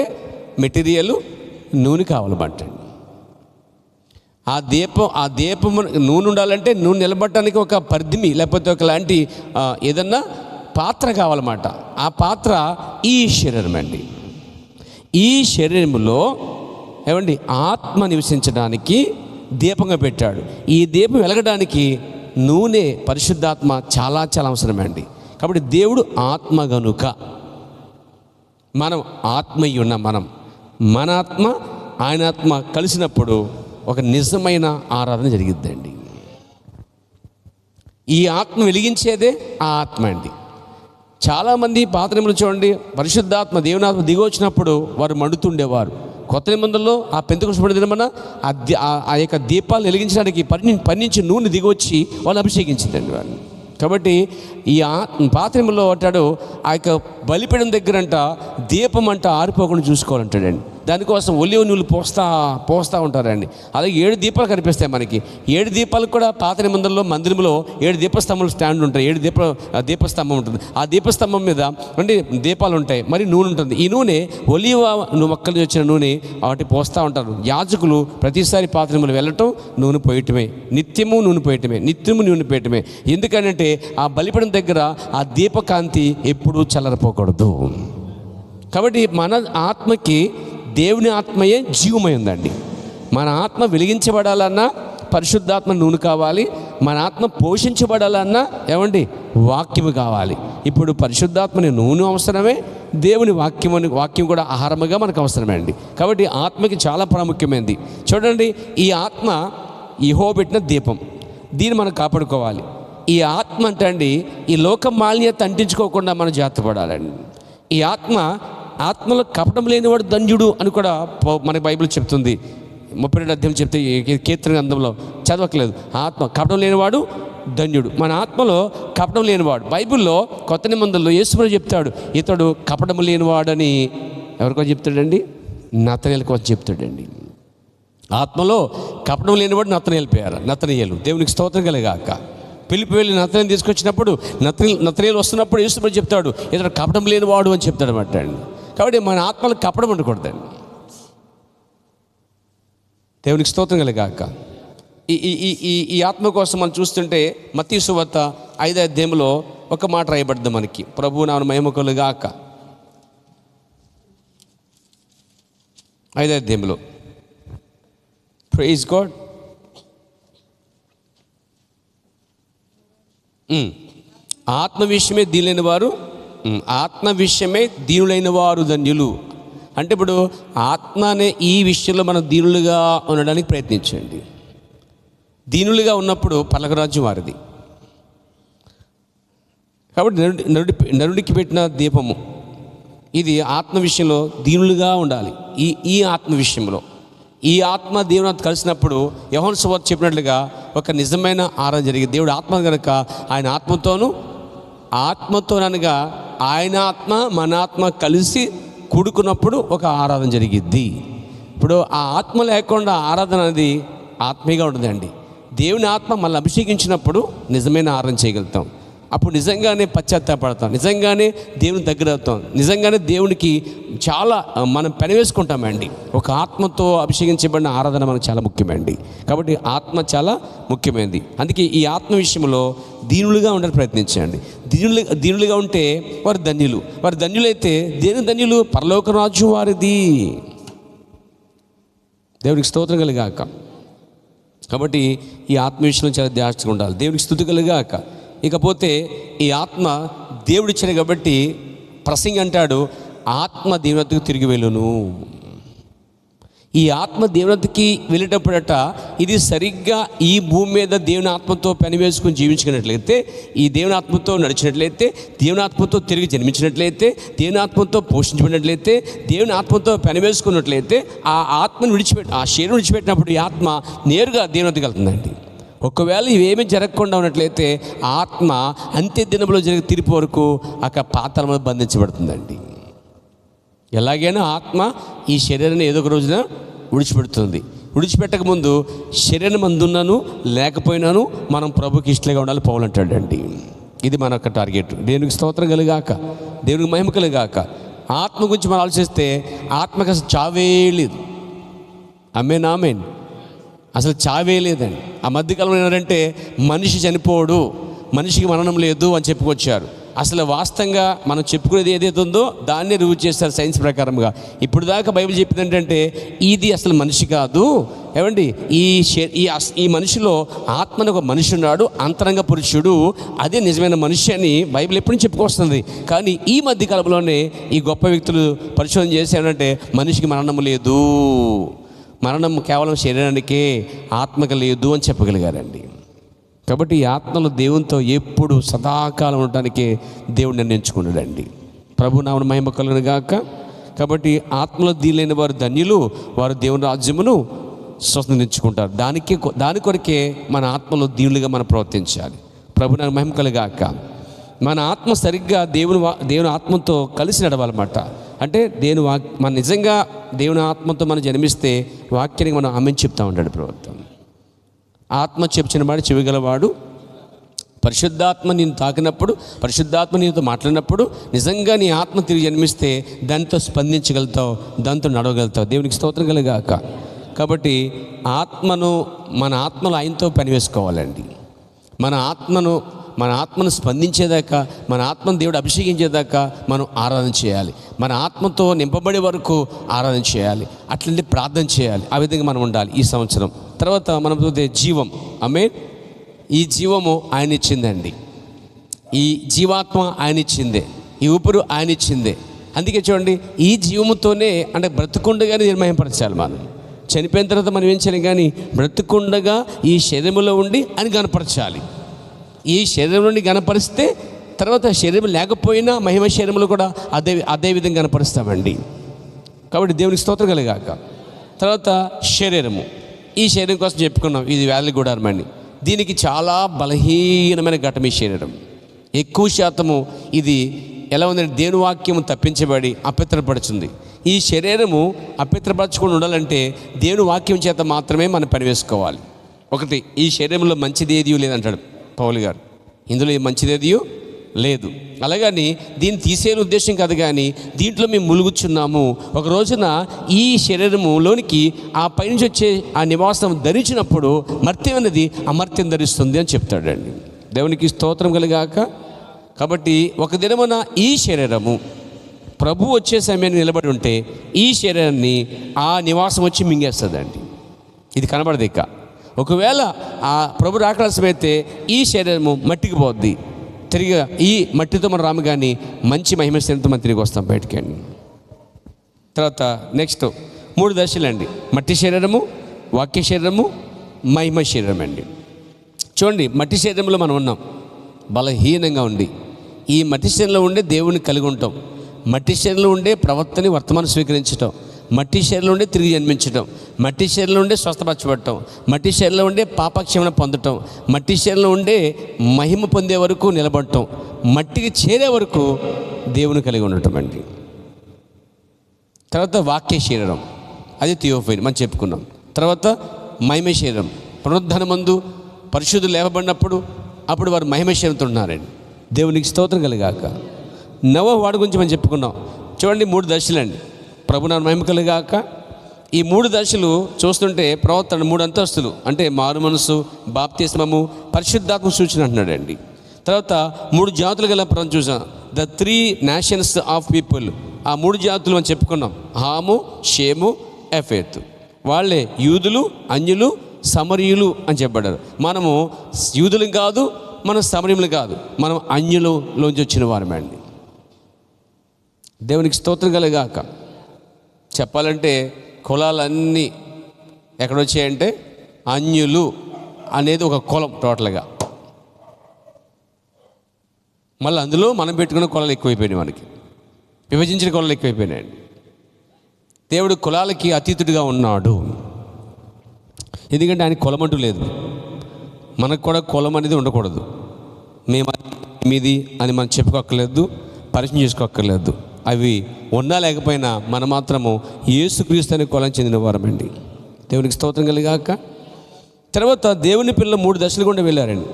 మెటీరియల్ నూనె కావాలన్నమాట అండి. ఆ దీపం నూనె ఉండాలంటే నూనె నిలబడటానికి ఒక పరిధిమి లేకపోతే ఒకలాంటి ఏదన్నా పాత్ర కావాలన్నమాట. ఆ పాత్ర ఈ శరీరం అండి. ఈ శరీరంలో ఏమండి ఆత్మ నివసించడానికి దీపంగా పెట్టాడు. ఈ దీపం వెలగడానికి నూనె, పరిశుద్ధాత్మ చాలా చాలా అవసరమండి. కాబట్టి దేవుడు ఆత్మ గనుక మనం ఆత్మయ్యి ఉన్న మన ఆత్మ ఆయన ఆత్మ కలిసినప్పుడు ఒక నిజమైన ఆరాధన జరిగిద్దండి. ఈ ఆత్మ వెలిగించేదే ఆ ఆత్మ అండి. చాలామంది పాత నిబంధనలు చూడండి, పరిశుద్ధాత్మ దేవుని ఆత్మ దిగి వచ్చినప్పుడు వారు మండుతుండేవారు. కొత్త నిబంధనలో ఆ పెంతెకొస్తు పండుగ దినమున ఆ యొక్క దీపాలు వెలిగించడానికి పన్నించి నూనె దిగొచ్చి వాళ్ళు అభిషేకించిందండి వాడిని. కాబట్టి ఈ పాత నిబంధనలో అంటాడు ఆ యొక్క బలిపీఠం దగ్గరంట దీపం అంట ఆరిపోకుండా చూసుకోవాలంటాడండి. దానికోసం ఒలివ నూనెలు పోస్తూ ఉంటారండి. అలాగే 7 దీపాలు కనిపిస్తాయి మనకి. 7 దీపాలు కూడా పాత నిబంధనలో మందిరంలో 7 దీపస్తంభాలు స్టాండ్ ఉంటాయి. 7 దీపస్తంభం ఉంటుంది. ఆ దీపస్తంభం మీద అంటే దీపాలు ఉంటాయి, మరి నూనె ఉంటుంది. ఈ నూనె ఒలివ మొక్కలు వచ్చిన నూనె వాటి పోస్తూ ఉంటారు. యాజకులు ప్రతిసారి పాత నిబంధనలు వెళ్ళటం, నూనె పోయటమే, నిత్యము నూనె పోయటమే. ఎందుకంటే ఆ బలిపీఠం దగ్గర ఆ దీపకాంతి ఎప్పుడూ చల్లరిపోకూడదు. కాబట్టి మన ఆత్మకి దేవుని ఆత్మయే జీవమై ఉందండి. మన ఆత్మ వెలిగించబడాలన్నా పరిశుద్ధాత్మ నూనె కావాలి. మన ఆత్మ పోషించబడాలన్నా ఏమండి వాక్యము కావాలి. ఇప్పుడు పరిశుద్ధాత్మని నూనె అవసరమే, దేవుని వాక్యం కూడా ఆహారముగా మనకు అవసరమే అండి. కాబట్టి ఆత్మకి చాలా ప్రాముఖ్యమైనది. చూడండి, ఈ ఆత్మ యెహోవా పెట్టిన దీపం, దీన్ని మనం కాపాడుకోవాలి. ఈ ఆత్మ అంటే అండి ఈ లోక మాలిన్యత అంటించుకోకుండా మనం జాగ్రత్త పడాలండి. ఈ ఆత్మలో కపటం లేనివాడు ధన్యుడు అని కూడా మనకి బైబిల్ చెప్తుంది. 32 అధ్యాయం చెప్తే కీర్తన గ్రంథంలో చదవట్లేదు. ఆత్మ కపటం లేనివాడు ధన్యుడు. మన ఆత్మలో కపటం లేనివాడు. బైబిల్లో కొత్త నిబంధనలో యేసుప్రభువు చెప్తాడు, ఇతడు కపటం లేనివాడని ఎవరికో చెప్తాడండి, నతనేలు కోసం చెప్తాడండి. ఆత్మలో కపటం లేనివాడు నతనయేలు. దేవునికి స్తోత్రం కలుగాక. పిలిపి వెళ్ళి నతనేలు తీసుకొచ్చినప్పుడు నతనయేలు వస్తున్నప్పుడు యేసుప్రభువు చెప్తాడు, ఇతడు కపటం లేనివాడు అని చెప్తాడు అన్నమాట అండి. కాబట్టి మన ఆత్మలో కపటం ఉండకూడదండి. దేవునికి స్తోత్రం కలుగాక. ఈ ఆత్మ కోసం మనం చూస్తుంటే మత్తయి సువార్త 5వ అధ్యాయంలో ఒక మాట రాయబడ్డది మనకి, ప్రభువు నామమున మహిమ కలుగాక. 5వ అధ్యాయంలో ప్రైజ్ గాడ్. ఆత్మ విషయమే దీనులైన వారు ధన్యులు. అంటే ఇప్పుడు ఆత్మ అనే ఈ విషయంలో మనం దీనులుగా ఉండడానికి ప్రయత్నించండి. దీనులుగా ఉన్నప్పుడు పరలోకరాజ్యం వారిది. కాబట్టి నరుడికి పెట్టిన దీపము ఇది ఆత్మ విషయంలో దీనులుగా ఉండాలి. ఈ ఆత్మ విషయంలో ఈ ఆత్మ దేవునితో కలిసినప్పుడు యోహాను సువార్త చెప్పినట్లుగా ఒక నిజమైన ఆరాధన జరిగింది. దేవుడు ఆత్మ కనుక ఆయన ఆత్మతోనగా ఆయన ఆత్మ మన ఆత్మ కలిసి కూడుకున్నప్పుడు ఒక ఆరాధన జరిగిద్ది. ఇప్పుడు ఆ ఆత్మ లేకుండా ఆరాధన అనేది ఆత్మీయంగా ఉంటుందండి. దేవుని ఆత్మ మనల్ని అభిషేకించినప్పుడు నిజమైన ఆరాధన చేయగలుగుతాం. అప్పుడు నిజంగానే పశ్చాత్తాపడతాం, నిజంగానే దేవుని దగ్గర అవుతాం, నిజంగానే దేవునికి చాలా మనం పెనవేసుకుంటామండి. ఒక ఆత్మతో అభిషేకించబడిన ఆరాధన మనకు చాలా ముఖ్యమండి. కాబట్టి ఆత్మ చాలా ముఖ్యమైనది. అందుకే ఈ ఆత్మ విషయంలో దీనులుగా ఉండడానికి ప్రయత్నించండి. దీనులుగా ఉంటే వారు ధన్యులైతే దేని ధన్యులు? పరలోక రాజ్యం వారిది. దేవునికి స్తోత్రం కలుగాక. కాబట్టి ఈ ఆత్మ విషయంలో చాలా జాగ్రత్తగా ఉండాలి. దేవునికి స్తుతి కలుగాక. ఇకపోతే ఈ ఆత్మ దేవుడిచ్చాడు కాబట్టి ప్రసంగి అంటాడు, ఆత్మ దేవునితో తిరిగి వెళ్ళును. ఈ ఆత్మ దేవునితో వెళ్ళేటప్పుడట ఇది సరిగ్గా ఈ భూమి మీద దేవుని ఆత్మతో పెనవేసుకుని జీవించుకున్నట్లయితే, ఈ దేవుని ఆత్మతో నడిచినట్లయితే, దేవుని ఆత్మతో తిరిగి జన్మించినట్లయితే, దేవుని ఆత్మతో పోషించబడినట్లయితే, దేవుని ఆత్మతో పెనవేసుకున్నట్లయితే ఆ ఆత్మను ఆ శరీరం విడిచిపెట్టినప్పుడు ఈ ఆత్మ నేరుగా దేవునితో వెళ్తుందండి. ఒకవేళ ఇవేమీ జరగకుండా ఉన్నట్లయితే ఆత్మ అంత్య దినంలో జరిగే తీర్పు వరకు అక్కడ పాతాళంలో బంధించబడుతుందండి. ఎలాగైనా ఆత్మ ఈ శరీరాన్ని ఏదో ఒక రోజున విడిచిపెడుతుంది. విడిచిపెట్టక ముందు శరీరం అందున్నాను లేకపోయినాను మనం ప్రభుకి ఇష్టలుగా ఉండాలి పౌలు అంటాడండి. ఇది మన యొక్క టార్గెట్. దేవునికి స్తోత్రం కలుగాక, దేవునికి మహిమ కలుగాక. ఆత్మ గురించి మనం ఆలోచిస్తే ఆత్మకి అసలు చావే లేదు. ఆమేన్. అసలు చావే లేదండి. ఆ మధ్యకాలంలో ఏంటంటే మనిషి చనిపోడు, మనిషికి మరణం లేదు అని చెప్పుకొచ్చారు. అసలు వాస్తవంగా మనం చెప్పుకునేది ఏదైతే ఉందో దాన్నే రుజువు చేస్తారు సైన్స్ ప్రకారంగా. ఇప్పుడు దాకా బైబిల్ చెప్పింది ఏంటంటే ఇది అసలు మనిషి కాదు. ఏమండి, ఈ మనిషిలో ఆత్మని ఒక మనిషి ఉన్నాడు, అంతరంగ పురుషుడు, అదే నిజమైన మనిషి అని బైబిల్ ఎప్పుడు చెప్పుకొస్తుంది. కానీ ఈ మధ్య కాలంలోనే ఈ గొప్ప వ్యక్తులు పరిశోధన చేసి ఏంటంటే మనిషికి మరణం లేదు, మరణం కేవలం శరీరానికే, ఆత్మకి లేదు అని చెప్పగలిగారండి. కాబట్టి ఈ ఆత్మలో దేవునితో ఎప్పుడు సదాకాలం ఉండటానికే దేవుడు నిర్ణయించుకున్నాడండి. ప్రభు నామమున మహిమ కలుగును గాక. కాబట్టి ఆత్మలో దీనులైన వారు ధన్యులు, వారు దేవుని రాజ్యమును స్వతంత్రించుకుంటారు. దాని కొరకే మన ఆత్మలో దీనులుగా మనం ప్రవర్తించాలి. ప్రభు నామమున మహిమ కలుగాక. మన ఆత్మ సరిగ్గా దేవుని ఆత్మతో కలిసి నడవాలన్నమాట. అంటే మన నిజంగా దేవుని ఆత్మతో మనం జన్మిస్తే వాక్యానికి మనం ఆమెను చెప్తా ఉంటాడు ప్రభుత్వం. ఆత్మ చెప్పిన వాడు చెవిగలవాడు. పరిశుద్ధాత్మ నేను తాకినప్పుడు, పరిశుద్ధాత్మ నీతో మాట్లాడినప్పుడు నిజంగా నీ ఆత్మ తిరిగి జన్మిస్తే దాంతో స్పందించగలుగుతావు, దాంతో నడవగలుగుతావు. దేవునికి స్తోత్రం కలుగాక. కాబట్టి మన ఆత్మలో ఆయనతో పనివేసుకోవాలండి. మన ఆత్మను స్పందించేదాకా, మన ఆత్మను దేవుడు అభిషేకించేదాకా మనం ఆరాధన చేయాలి. మన ఆత్మతో నింపబడే వరకు ఆరాధన చేయాలి. అట్లంటే ప్రార్థన చేయాలి. ఆ విధంగా మనం ఉండాలి ఈ సంవత్సరం. తర్వాత మనం చూస్తే జీవం. ఈ జీవము ఆయన ఇచ్చిందండి. ఈ జీవాత్మ ఆయన ఇచ్చిందే, ఈ ఊపిరి ఆయన ఇచ్చిందే. అందుకే చూడండి, ఈ జీవముతోనే అంటే బ్రతుకుండగానే నిర్మహింపరచాలి. మనం చనిపోయిన తర్వాత మనం ఏం చేయాలి, కానీ బ్రతుకుండగా ఈ శరీరంలో ఉండి ఆయన గనపరచాలి. ఈ శరీరం నుండి గనపరిస్తే తర్వాత శరీరం లేకపోయినా మహిమ శరీరంలో కూడా అదే విధంగా గనపరుస్తామండి. కాబట్టి దేవునికి స్తోత్రం కలుగాక. తర్వాత శరీరము. ఈ శరీరం కోసం చెప్పుకున్నాం, ఇది వ్యాధి గుడారం అండి. దీనికి చాలా బలహీనమైన ఘటం ఈ శరీరం. ఎక్కువ శాతము ఇది ఎలా ఉందంటే దేవుని వాక్యము తప్పించబడి అపవిత్రపడుతుంది. ఈ శరీరము అపవిత్రపరచకుండా ఉండాలంటే దేవుని వాక్యం చేత మాత్రమే మనం పనివేసుకోవాలి. ఒకటి, ఈ శరీరంలో మంచిది ఏది లేదంటాడు పౌలు గారు. ఇందులో మంచిదేది లేదు. అలాగని దీన్ని తీసేయని ఉద్దేశం కాదు, కానీ దీంట్లో మేము ములుగుచున్నాము. ఒక రోజున ఈ శరీరములోనికి ఆ పైనుంచి వచ్చే ఆ నివాసం ధరించినప్పుడు మర్త్యం అనేది అమర్త్యం ధరిస్తుంది అని చెప్తాడండి. దేవునికి స్తోత్రం కలుగాక. కాబట్టి ఒక దినమున ఈ శరీరము ప్రభు వచ్చే సమయాన్ని నిలబడి ఉంటే ఈ శరీరాన్ని ఆ నివాసం వచ్చి మింగేస్తుందండి. ఇది కనబడదు. ఇక ఒకవేళ ఆ ప్రభు రాకలసమైతే ఈ శరీరము మట్టికి పోద్ది. తిరిగి ఈ మట్టితో మనం రాము, కానీ మంచి మహిమ శరీరంతో మనం తిరిగి వస్తాం బయటికి అండి. తర్వాత నెక్స్ట్ 3 దశలు అండి. మట్టి శరీరము, వాక్య శరీరము, మహిమ శరీరం అండి. చూడండి, మట్టి శరీరంలో మనం ఉన్నాం, బలహీనంగా ఉండి ఈ మట్టి శరీరంలో ఉండే దేవుని కలిగి ఉంటాం. మట్టి శరీరంలో ఉండే ప్రవర్తన వర్తమానం స్వీకరించటం, మట్టి శరీరంలో ఉండే తిరిగి జన్మించటం, మట్టి శరీరంలో ఉండే స్వస్థపరచబడటం, మట్టి శరీరంలో ఉండే పాపక్షమణ పొందటం, మట్టి శరీరంలో ఉండే మహిమ పొందే వరకు నిలబడటం, మట్టికి చేరే వరకు దేవుని కలిగి ఉండటం అండి. తర్వాత వాక్య శరీరం, అది థియోఫనీ మనం చెప్పుకున్నాం. తర్వాత మహిమ శరీరం, పునరుద్ధానమందు పరిశుద్ధులు లేవబడినప్పుడు అప్పుడు వారు మహిమ శరీరంతో ఉన్నారండి. దేవునికి స్తోత్రం కలుగాక. నోవహు వాడి గురించి మనం చెప్పుకున్నాం. చూడండి, 3 దశలు అండి. ప్రభునామ మహిమ కలుగాక. ఈ 3 దశలు చూస్తుంటే ప్రవర్తన 3 అంతస్తులు అంటే మారు మనసు, బాప్తిస్మము, పరిశుద్ధాత్మ సూచన అంటున్నాడండి. తర్వాత 3 జాతులు గల మనం చూసాం, ద 3 నేషన్స్ ఆఫ్ పీపుల్. ఆ 3 జాతులు మనం చెప్పుకున్నాం, హాము, షేము, ఎఫేతు. వాళ్ళే యూదులు, అన్యులు, సమరీయులు అని చెప్పబడ్డారు. మనము యూదులు కాదు, మనం సమరీయులు కాదు, మనం అన్యులలోంచి వచ్చిన వారమే అండి. దేవునికి స్తోత్రం కలుగాక. చెప్పాలంటే కులాలన్నీ ఎక్కడొచ్చాయంటే అన్యులు అనేది ఒక కులం టోటల్గా. మళ్ళీ అందులో మనం పెట్టుకున్న కులాలు ఎక్కువైపోయినాయి, మనకి విభజించిన కులాలు ఎక్కువైపోయినాయండి. దేవుడు కులాలకి అతీతుడిగా ఉన్నాడు. ఎందుకంటే ఆయన కులం అంటూ లేదు. మనకు కూడా కులం అనేది ఉండకూడదు. మేము మీది అని మనం చెప్పుకోక్కర్లేదు, పరిచయం చేసుకోక్కర్లేదు. అవి ఉన్నా లేకపోయినా మనం మాత్రము యేసుక్రీస్తు అనే కులం చెందిన వారమండి. దేవునికి స్తోత్రం కలుగాక. తర్వాత దేవుని పిల్లలు 3 దశలు గుండా వెళ్ళారండి.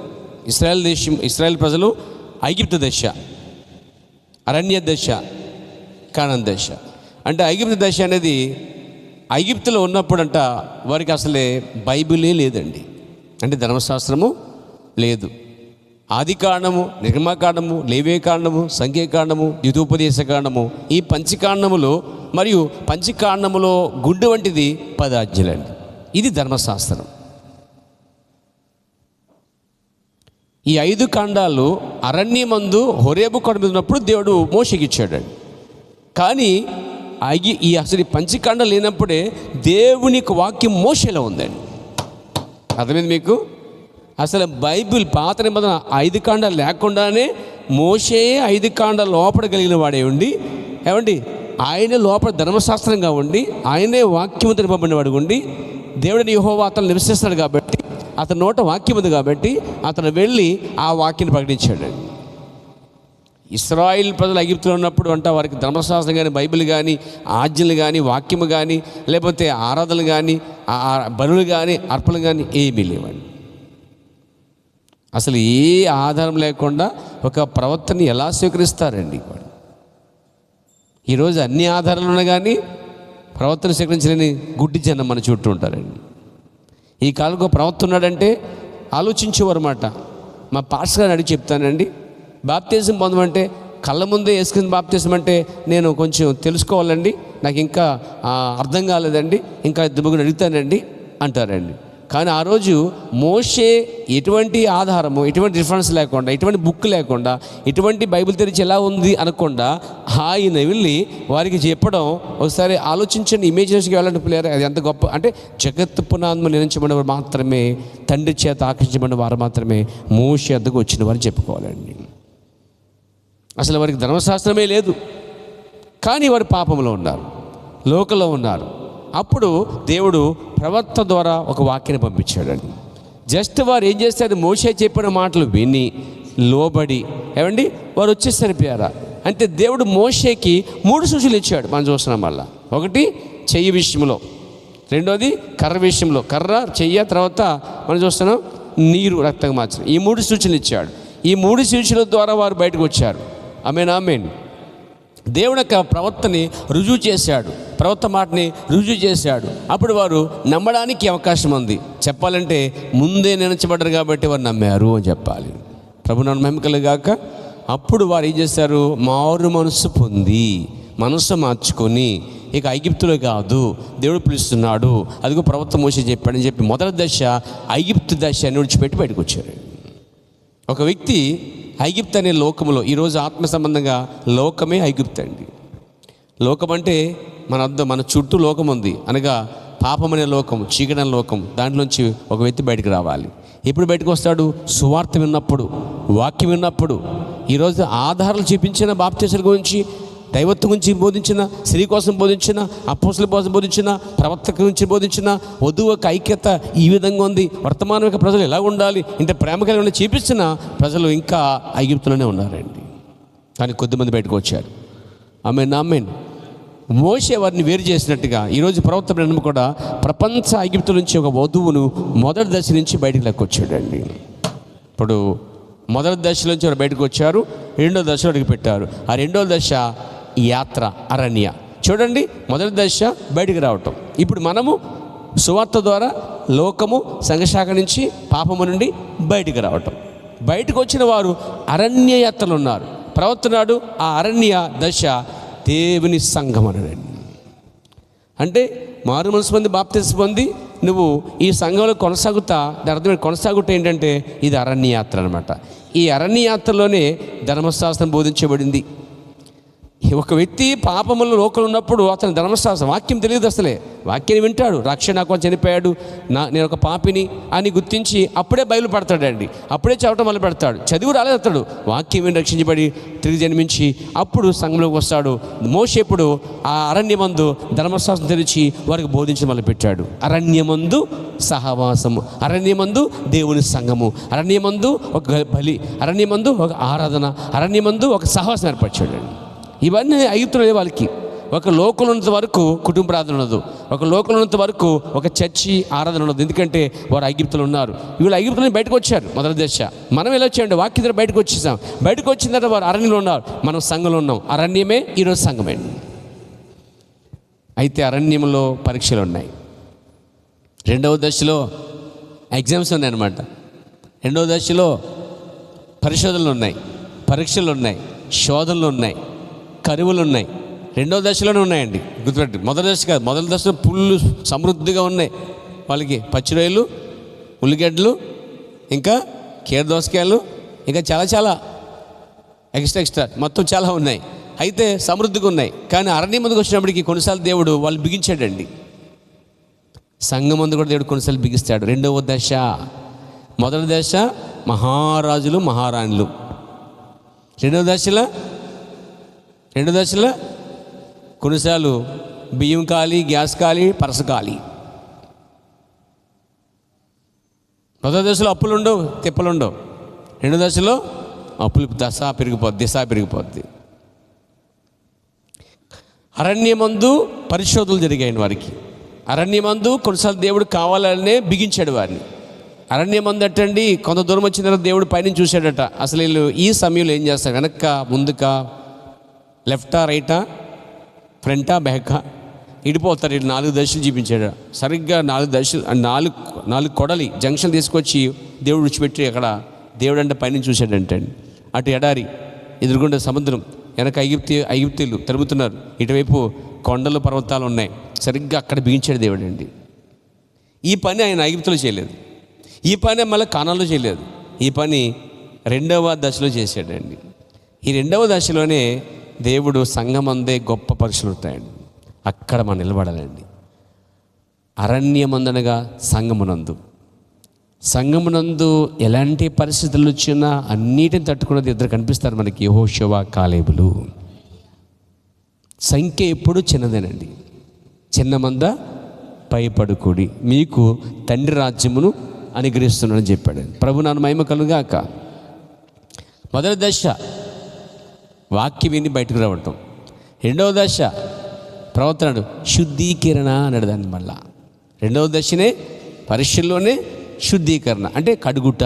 ఇశ్రాయేల్ ప్రజలు ఐగుప్తు దశ, అరణ్య దశ, కానాను దశ. అంటే ఐగుప్తు దశ అనేది ఐగుప్తులో ఉన్నప్పుడంట వారికి అసలే బైబిలే లేదండి. అంటే ధర్మశాస్త్రము లేదు. ఆది కాండము, నిర్గమకాండము, లేవీకాండము, సంఖ్యాకాండము, ద్వితోపదేశ కాండము, ఈ పంచకాండములో మరియు పంచకాండములో గుడ్డు వంటిది 10 ఆజ్ఞలండి. ఇది ధర్మశాస్త్రం. ఈ 5 కాండాలు అరణ్యమందు హోరేబు కొండ మీద ఉన్నప్పుడు దేవుడు మోషేకి ఇచ్చాడండి. కానీ ఈ అసలు పంచకాండ లేనప్పుడే దేవుని వాక్యం మోషేలో ఉందండి. అర్థమైంది మీకు? అసలు బైబిల్ పాత నిబంధన 5 కాండాలు లేకుండానే మోషే 5 కాండాలు లోపల కలిగిన వాడే ఉండి, ఏమండి ఆయనే లోపల ధర్మశాస్త్రంగా ఉండి, ఆయనే వాక్యము నింపబడిన వాడు ఉండి, దేవుడిని యెహోవా అతను నివసిస్తాడు కాబట్టి, అతని నోట వాక్యం ఉంది కాబట్టి అతను వెళ్ళి ఆ వాక్యాన్ని ప్రకటించాడు. ఇశ్రాయేలు ప్రజలు ఐగుప్తులో ఉన్నప్పుడు అంట వారికి ధర్మశాస్త్రం కానీ, బైబిల్ కానీ, ఆజ్ఞలు కానీ, వాక్యము కానీ, లేకపోతే ఆరాధనలు కానీ, బలులు కానీ, అర్పణలు కానీ ఏమీ లేవండి. అసలు ఏ ఆధారం లేకుండా ఒక ప్రవర్తనని ఎలా స్వీకరిస్తారండి వాడు? ఈరోజు అన్ని ఆధారాలు ఉన్నా కానీ ప్రవర్తన స్వీకరించలేని గుడ్డి జనం మన చుట్టూ ఉంటారండి. ఈ కాలంలో ప్రవర్తన ఉన్నాడంటే ఆలోచించేవారు అన్నమాట. మా పాస్టర్ గారిని అడిగి చెప్తానండి, బాప్తిజం పొందమంటే కళ్ళ ముందే వేసుకుని బాప్తిజం అంటే నేను కొంచెం తెలుసుకోవాలండి, నాకు ఇంకా అర్థం కాలేదండి, ఇంకా ఇద్దరు అడుగుతానండి అంటారండి. కానీ ఆ రోజు మోషే ఎటువంటి ఆధారము, ఎటువంటి రిఫరెన్స్ లేకుండా, ఎటువంటి బుక్ లేకుండా, ఎటువంటి బైబిల్ తెరిచి ఎలా ఉంది అనకుండా ఆయన వెళ్ళి వారికి చెప్పడం, ఒకసారి ఆలోచించండి, ఇమేజినేషన్కి వెళ్ళండి పిల్లలు. అది ఎంత గొప్ప అంటే, జగత్తు పునాదులు నిర్మించబడిన వారు మాత్రమే, తండ్రి చేత ఆకర్షించబడిన వారు మాత్రమే మోషే వద్దకు వచ్చిన వారు చెప్పుకోవాలండి. అసలు వారికి ధర్మశాస్త్రమే లేదు, కానీ వారు పాపంలో ఉన్నారు, లోకంలో ఉన్నారు. అప్పుడు దేవుడు ప్రవక్త ద్వారా ఒక వాక్యాన్ని పంపించాడండి. జస్ట్ వారు ఏం చేస్తారు, మోషే చెప్పిన మాటలు విని లోబడి ఏమండి వారు వచ్చేసరిపోయారా అంటే దేవుడు మోషేకి 3 సూచనలు ఇచ్చాడు. మనం చూస్తున్నాం వల్ల, ఒకటి చెయ్యి విషయంలో, రెండోది కర్ర విషయంలో, కర్ర చెయ్య, తర్వాత మనం చూస్తున్నాం నీరు రక్తంగా మార్చడం. ఈ 3 సూచనలు ఇచ్చాడు. ఈ 3 సూచనల ద్వారా వారు బయటకు వచ్చారు. ఆమేన్, ఆమేన్. దేవుని యొక్క ప్రవర్తనని రుజువు చేశాడు, ప్రవర్త మాటని రుజువు చేశాడు. అప్పుడు వారు నమ్మడానికి అవకాశం ఉంది. చెప్పాలంటే ముందే నిర్ణయించబడ్డారు కాబట్టి వారు నమ్మారు అని చెప్పాలి. ప్రభు నామమునకు మహిమ కలుగాక. అప్పుడు వారు ఏం చేశారు, మారు మనసు పొంది, మనసు మార్చుకొని, ఇక ఐగుప్తులో కాదు దేవుడు పిలుస్తున్నాడు, అదిగో ప్రవక్త మోషే చెప్పాడని చెప్పి మొదటి దశ ఐగుప్తు దశ అని విడిచిపెట్టి బయటకు వచ్చారు. ఒక వ్యక్తి ఐగుప్తు అనే లోకములో, ఈరోజు ఆత్మ సంబంధంగా లోకమే ఐగుప్తు అండి. లోకం అంటే మన చుట్టూ లోకం ఉంది అనగా పాపం అనే లోకం, చీకటి అనే లోకం. దాంట్లోంచి ఒక వ్యక్తి బయటకు రావాలి. ఎప్పుడు బయటకు వస్తాడు? సువార్త విన్నప్పుడు, వాక్యం విన్నప్పుడు. ఈరోజు ఆధారాలు చూపించిన బాప్తిస్మం గురించి, దైవత్వం గురించి బోధించిన, స్త్రీ కోసం బోధించిన, అపోస్తలుల కోసం బోధించిన, ప్రవక్త గురించి బోధించిన, వధువు యొక్క ఐక్యత ఈ విధంగా ఉంది, వర్తమానం యొక్క ప్రజలు ఎలా ఉండాలి, ఇంత ప్రేమ కలిగి చూపించిన ప్రజలు ఇంకా ఐగుప్తులోనే ఉన్నారండి. కానీ కొద్దిమంది బయటకు వచ్చారు. ఆమేన్, ఆమేన్. మోషే వారిని వేరు చేసినట్టుగా ఈరోజు ప్రవక్త బ్రహ్మ కూడా ప్రపంచ ఐగుప్తు నుంచి ఒక వధువును మొదటి దశ నుంచి బయటకు లెక్కొచ్చాడండి. ఇప్పుడు మొదటి దశలో నుంచి వారు బయటకు వచ్చారు, రెండో దశలో అడుగు పెట్టారు. ఆ రెండో దశ యాత్ర, అరణ్య. చూడండి, మొదటి దశ బయటికి రావటం. ఇప్పుడు మనము సువార్త ద్వారా లోకము, సంఘశాఖ నుంచి, పాపము నుండి బయటికి రావటం. బయటకు వచ్చిన వారు అరణ్య యాత్రలు ఉన్నారు. ప్రవర్తనాడు ఆ అరణ్య దశ దేవుని సంఘం అన్నాడండి. అంటే మారు మనసు పొంది బాప్తిస్మం పొంది నువ్వు ఈ సంఘంలో కొనసాగుతా, దాని అర్థం కొనసాగుట ఏంటంటే ఇది అరణ్య యాత్ర అనమాట. ఈ అరణ్య యాత్రలోనే ధర్మశాస్త్రం బోధించబడింది. ఒక వ్యక్తి పాపములు లోకలు ఉన్నప్పుడు అతను ధర్మశాస్త్రం, వాక్యం తెలియదు అసలే. వాక్యాన్ని వింటాడు, రక్షణ నాకు చనిపోయాడు, నేను ఒక పాపిని అని గుర్తించి అప్పుడే బయలుపడతాడండి. అప్పుడే చదవటం మొదలు పెడతాడు. చదివి రాలేస్తాడు, వాక్యం విని రక్షించబడి తిరిగి జన్మించి అప్పుడు సంఘంలోకి వస్తాడు. మోషే ఇప్పుడు ఆ అరణ్యమందు ధర్మశాస్త్రం తెరిచి వారికి బోధించడం మొదలుపెట్టాడు. అరణ్యమందు సహవాసము, అరణ్యమందు దేవుని సంఘము, అరణ్యమందు ఒక బలి, అరణ్యమందు ఒక ఆరాధన, అరణ్యమందు ఒక సహవాసం ఏర్పరిచాడు. ఇవన్నీ ఐగుప్తులో వాళ్ళకి. ఒక లోకంలో ఉన్నంత వరకు కుటుంబ ప్రార్థన ఉండదు, ఒక లోకంలో ఉన్నంత వరకు ఒక చర్చి ఆరాధన ఉండదు. ఎందుకంటే వారు ఐగుప్తులో ఉన్నారు. వీళ్ళు ఐగుప్తులో బయటకు వచ్చారు మొదటి దశ. మనం ఎలా వచ్చామండి? వాక్యం ద్వారా బయటకు వచ్చేసాం. బయటకు వచ్చిన తర్వాత వారు అరణ్యంలో ఉన్నారు, మనం సంఘంలో ఉన్నాం. అరణ్యమే ఈరోజు సంఘమే. అయితే అరణ్యంలో పరీక్షలు ఉన్నాయి. రెండవ దశలో ఎగ్జామ్స్ ఉన్నాయి అన్నమాట. రెండవ దశలో పరిశోధనలు ఉన్నాయి, పరీక్షలు ఉన్నాయి, శోధనలు ఉన్నాయి, కరువులు ఉన్నాయి. రెండవ దశలోనే ఉన్నాయండి, గుర్తుపెట్టి. మొదటి దశ కాదు, మొదటి దశలో పుల్లు సమృద్ధిగా ఉన్నాయి వాళ్ళకి. పచ్చిరొయ్యలు, ఉల్లిగడ్డలు, ఇంకా కీర దోసకాయలు, ఇంకా చాలా చాలా ఎక్స్ట్రా మొత్తం చాలా ఉన్నాయి. అయితే సమృద్ధిగా ఉన్నాయి. కానీ అరణ్యం ముందుకు వచ్చినప్పటికీ కొన్నిసార్లు దేవుడు వాళ్ళు బిగించాడండి. సంఘం ముందు కూడా దేవుడు కొన్నిసార్లు బిగిస్తాడు. రెండవ దశ, మొదటి దశ మహారాజులు మహారాణులు. రెండవ దశలో కొన్నిసార్లు బియ్యం ఖాళీ, గ్యాస్ ఖాళీ, పరస ఖాళీ. మొదటి దశలో అప్పులు ఉండవు, తిప్పలు ఉండవు. రెండో దశలో అప్పులు దిశ పెరిగిపోద్ది. అరణ్యమందు పరిశోధనలు జరిగాయి వారికి. అరణ్యమందు కొన్నిసార్లు దేవుడు కావాలనే బిగించాడు వారిని. అరణ్యమందు అట్టండి కొంత దూరం వచ్చిన తర్వాత దేవుడు పైనుంచి చూశాడట, అసలు వీళ్ళు ఈ సమయంలో ఏం చేస్తారు, వెనక్క ముందుకా, లెఫ్టా రైటా, ఫ్రంటా బ్యాకా, ఇడిపోతారు. వీళ్ళు 4 దశలు చూపించాడు. సరిగ్గా 4 దశలు, 4 కొడలి జంక్షన్ తీసుకొచ్చి దేవుడు విడిచిపెట్టి అక్కడ దేవుడు అంటే పైనుంచి చూశాడంటే, అటు ఎడారి, ఎదురుగుండా సముద్రం, వెనక ఐగుప్తీయులు తరుముతున్నారు, ఇటువైపు కొండలు పర్వతాలు ఉన్నాయి. సరిగ్గా అక్కడ బిగించాడు దేవుడు అండి. ఈ పని ఆయన ఐగుప్తులో చేయలేదు, ఈ పని మళ్ళీ కానాల్లో చేయలేదు, ఈ పని 2వ దశలో చేశాడండి. ఈ 2వ దశలోనే దేవుడు సంఘమందే గొప్ప పరీక్షలు ఉంటాయండి. అక్కడ మనం నిలబడాలండి. అరణ్యమందనగా సంఘమునందు ఎలాంటి పరిస్థితులు వచ్చినా అన్నిటిని తట్టుకున్నది 2 కనిపిస్తారు మనకి, యెహోషువ, కాలేబులు. సంఖ్య ఎప్పుడు చిన్నదేనండి. చిన్న మంద భయపడుకుడి, మీకు తండ్రి రాజ్యమును అనుగ్రహిస్తున్నానని చెప్పాడు. ప్రభు నాన్న మహిమ కలుగాక. మొదటి దశ వాక్యం విని బయటకు రావటం. 2వ దశ ప్రవర్తనడు శుద్ధీకరణ అన్నాడు దాన్ని. మళ్ళా 2వ దశనే పరీక్షల్లోనే శుద్ధీకరణ, అంటే కడుగుట.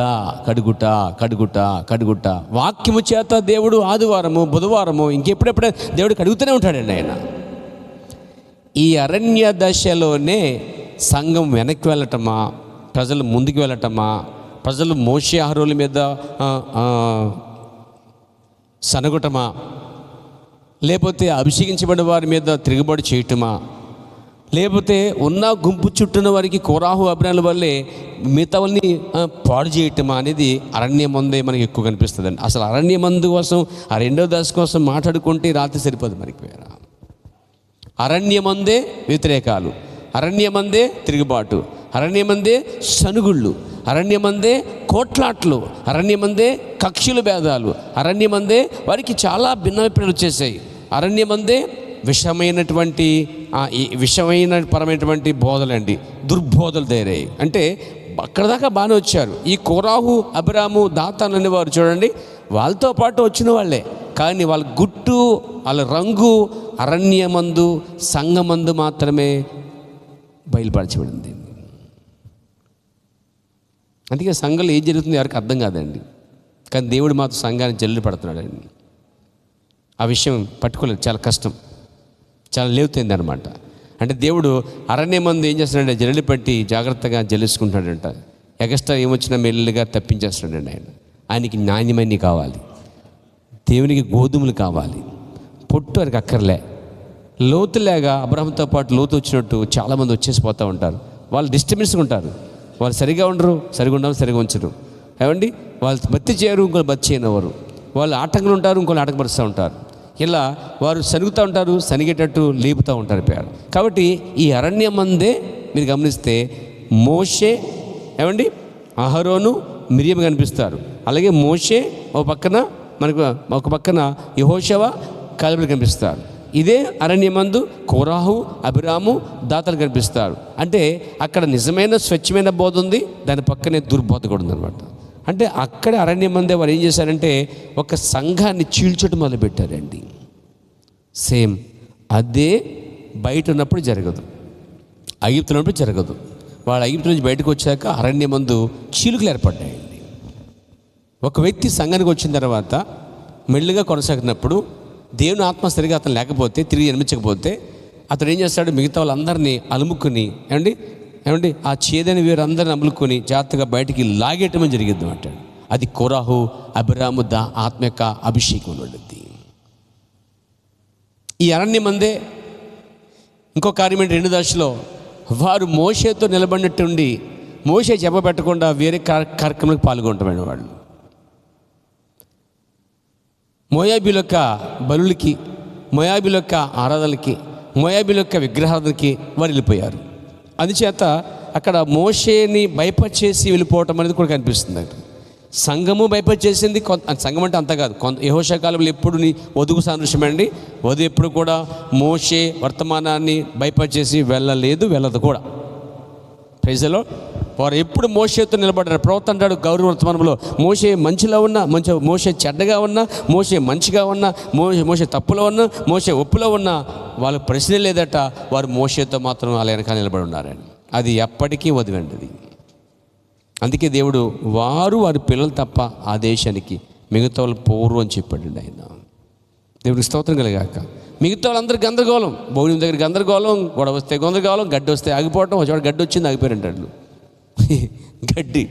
వాక్యము చేత దేవుడు ఆదివారము, బుధవారము, ఇంకెప్పుడెప్పుడే దేవుడు కడుగుతూనే ఉంటాడండి ఆయన. ఈ అరణ్య దశలోనే సంఘం వెనక్కి వెళ్ళటమా, ప్రజలు ముందుకు వెళ్ళటమా, ప్రజలు మోషే అహరోల మీద సనగటమా, లేకపోతే అభిషేకించబడిన వారి మీద తిరుగుబాటు చేయటమా, లేకపోతే ఉన్న గుంపు చుట్టూన వారికి కోరాహు అబ్రాల వల్లే మిగతావన్నీ పాడు చేయటమా అనేది అరణ్యమందే మనకి ఎక్కువ కనిపిస్తుందండి. అసలు అరణ్యమందు కోసం, ఆ 2వ దశ కోసం మాట్లాడుకుంటే రాత్రి సరిపోదు మనకి. అరణ్యమందే వ్యతిరేకాలు, అరణ్యమందే తిరుగుబాటు, అరణ్యమందే సనుగుళ్ళు, అరణ్యమందే కోట్లాట్లు, అరణ్యమందే కక్షల భేదాలు, అరణ్యమందే వారికి చాలా భిన్నాభిప్రాయాలు వచ్చేసాయి. అరణ్యమందే విషమైన పరమైనటువంటి బోధలండి, దుర్బోధలు తయారయ్యాయి. అంటే అక్కడ దాకా బాగానే వచ్చారు. ఈ కోరాహు, అబ్రాము, దాతాను అనేవారు చూడండి, వాళ్ళతో పాటు వచ్చిన వాళ్ళే, కానీ వాళ్ళ గుట్టు, వాళ్ళ రంగు అరణ్యమందు, సంఘమందు మాత్రమే బయలుపరచబడింది. అందుకే సంఘంలో ఏం జరుగుతుందో ఎవరికి అర్థం కాదండి, కానీ దేవుడు మాత్రం సంఘాన్ని జల్లు పడుతున్నాడండి. ఆ విషయం పట్టుకోలేదు, చాలా కష్టం, చాలా లేవుతుంది అనమాట. అంటే దేవుడు అరణ్యమందు ఏం చేస్తున్నాడంటే జల్లి పట్టి జాగ్రత్తగా జల్లేసుకుంటాడంట. ఎగస్ట్రా ఏమొచ్చినా మెల్లిగా తప్పించేస్తున్నాడండి ఆయనకి నాణ్యమైనవి కావాలి, దేవునికి గోధుమలు కావాలి, పొట్టు వారికి అక్కర్లే. లోతులేగా అబ్రహాంతో పాటు లోతు వచ్చినట్టు చాలామంది వచ్చేసిపోతూ ఉంటారు. వాళ్ళు డిస్టర్బెన్స్గా ఉంటారు, వాళ్ళు సరిగా ఉండరు, సరిగా ఉండరు, సరిగా ఉంచరు. ఏమండి, వాళ్ళు బత్తి చేయరు, ఇంకోళ్ళు బత్తి చేయనివ్వరు. వాళ్ళు ఆటంకులు ఉంటారు, ఇంకోళ్ళు ఆటంకపరుస్తూ ఉంటారు. ఇలా వారు సనుగుతూ ఉంటారు, సనిగేటట్టు లేపుతూ ఉంటారు పేరు. కాబట్టి ఈ అరణ్యమందే మీరు గమనిస్తే మోషే, ఏమండి, అహరోను, మిరియం కనిపిస్తారు. అలాగే మోషే ఒక పక్కన యెహోషువ, కాలేబులు కనిపిస్తారు. ఇదే అరణ్యమందు కోరాహు, అభిరాము, దాతలు కనిపిస్తారు. అంటే అక్కడ నిజమైన స్వచ్ఛమైన బోధ ఉంది, దాని పక్కనే దుర్బోధ కూడా ఉందన్నమాట. అంటే అక్కడ అరణ్యమందే వారు ఏం చేశారంటే ఒక సంఘాన్ని చీల్చడం మొదలుపెట్టారండి. సేమ్ అదే బయట ఉన్నప్పుడు జరగదు, ఐగుప్తు ఉన్నప్పుడు జరగదు. వాళ్ళు ఐగుప్తు నుంచి బయటకు వచ్చాక అరణ్యమందు చీలుకలు ఏర్పడ్డాయండి. ఒక వ్యక్తి సంఘానికి వచ్చిన తర్వాత మెల్లిగా కొనసాగినప్పుడు దేవుని ఆత్మ సరిగా అతను లేకపోతే, తిరిగి జన్మించకపోతే అతను ఏం చేస్తాడు, మిగతా వాళ్ళందరినీ అలుముకుని ఏమండి ఆ చేదని వీరందరిని అమ్ములుకొని జాగ్రత్తగా బయటికి లాగేయటం జరిగింది అంట. అది కోరాహు, అభిరాము, ఆత్మ యొక్క అభిషేకం ఉండేది. ఈ అరణ్యమందే ఇంకో కార్యం ఏంటి, 2 దశలో వారు మోషేతో నిలబడినట్టుండి మోషే చెప్పబెట్టకుండా వేరే కార్యక్రమాలకు పాల్గొంటామండి. వాళ్ళు మోయాబీల యొక్క బలులకి, మోయాబీల యొక్క ఆరాధనలకి, మోయాబీల యొక్క విగ్రహాలకి వారు వెళ్ళిపోయారు. అందుచేత అక్కడ మోషేని భయపరిచేసి వెళ్ళిపోవటం అనేది కూడా కనిపిస్తుంది. సంఘము భయపరిచేసింది. సంఘం అంటే అంత కాదు, యెహోషువ కాలంలో ఎప్పుడు వధువు సాదృశ్యం అండి. వధువు ఎప్పుడు కూడా మోషే వర్తమానాన్ని భయపరిచేసి వెళ్ళలేదు, వెళ్ళదు కూడా. Praise the Lord. వారు ఎప్పుడు మోషేతో నిలబడ్డారు. ప్రవక్త అంటాడు గౌరవ వర్తమానంలో, మోషే మంచిలో ఉన్నా, మోషే చెడ్డగా ఉన్నా, మోషే మంచిగా ఉన్నా, మోషే తప్పులో ఉన్నా, మోషే ఒప్పులో ఉన్నా వాళ్ళ ప్రశ్న లేదట. వారు మోషేతో మాత్రం వాళ్ళ వెనక నిలబడి ఉన్నారని. అది ఎప్పటికీ వదిలండి అది. అందుకే దేవుడు వారి పిల్లలు తప్ప ఆ దేశానికి మిగతా వాళ్ళు పోరు అని చెప్పాడండి ఆయన. దేవుడికి స్తోత్రం కలిగాక. మిగతా వాళ్ళందరూ గందరగోళం, భోజనం దగ్గర గందరగోళం, గొడవ వస్తే గందరగోళం, గడ్డి వస్తే ఆగిపోవటం, ఒక గడ్డి వచ్చింది ఆగిపోయారంటాడు. గడ్డి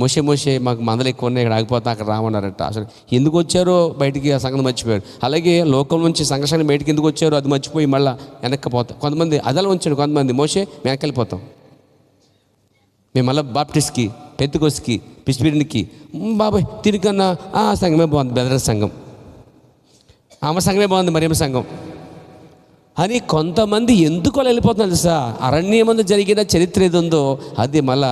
మోసే మాకు మందలు ఎక్కువ ఉన్నాయి, ఇక్కడ ఆగిపోతా అక్కడ రామన్నారట. అసలు ఎందుకు వచ్చారో బయటికి ఆ సంగతి మర్చిపోయారు. అలాగే లోకం నుంచి సంఘర్షణ బయటికి ఎందుకు వచ్చారో అది మర్చిపోయి మళ్ళీ వెనక్కిపోతాం. కొంతమంది అదలా ఉంచాడు, కొంతమంది మోసే వెనక్కి వెళ్ళిపోతాం, మేము మళ్ళీ బాప్టిస్ట్కి, పెంతెకోస్తుకి, పిసిపిరికి, బాబాయ్ తిరిగన్నా ఆ సంఘమే బాగుంది, బెదర సంఘం, ఆమె సంఘమే బాగుంది, మరియమ్మ సంఘం అని కొంతమంది ఎందుకు అలా వెళ్ళిపోతున్నారు తెలుసా? అరణ్యమందు జరిగిన చరిత్ర ఏది ఉందో అది మళ్ళా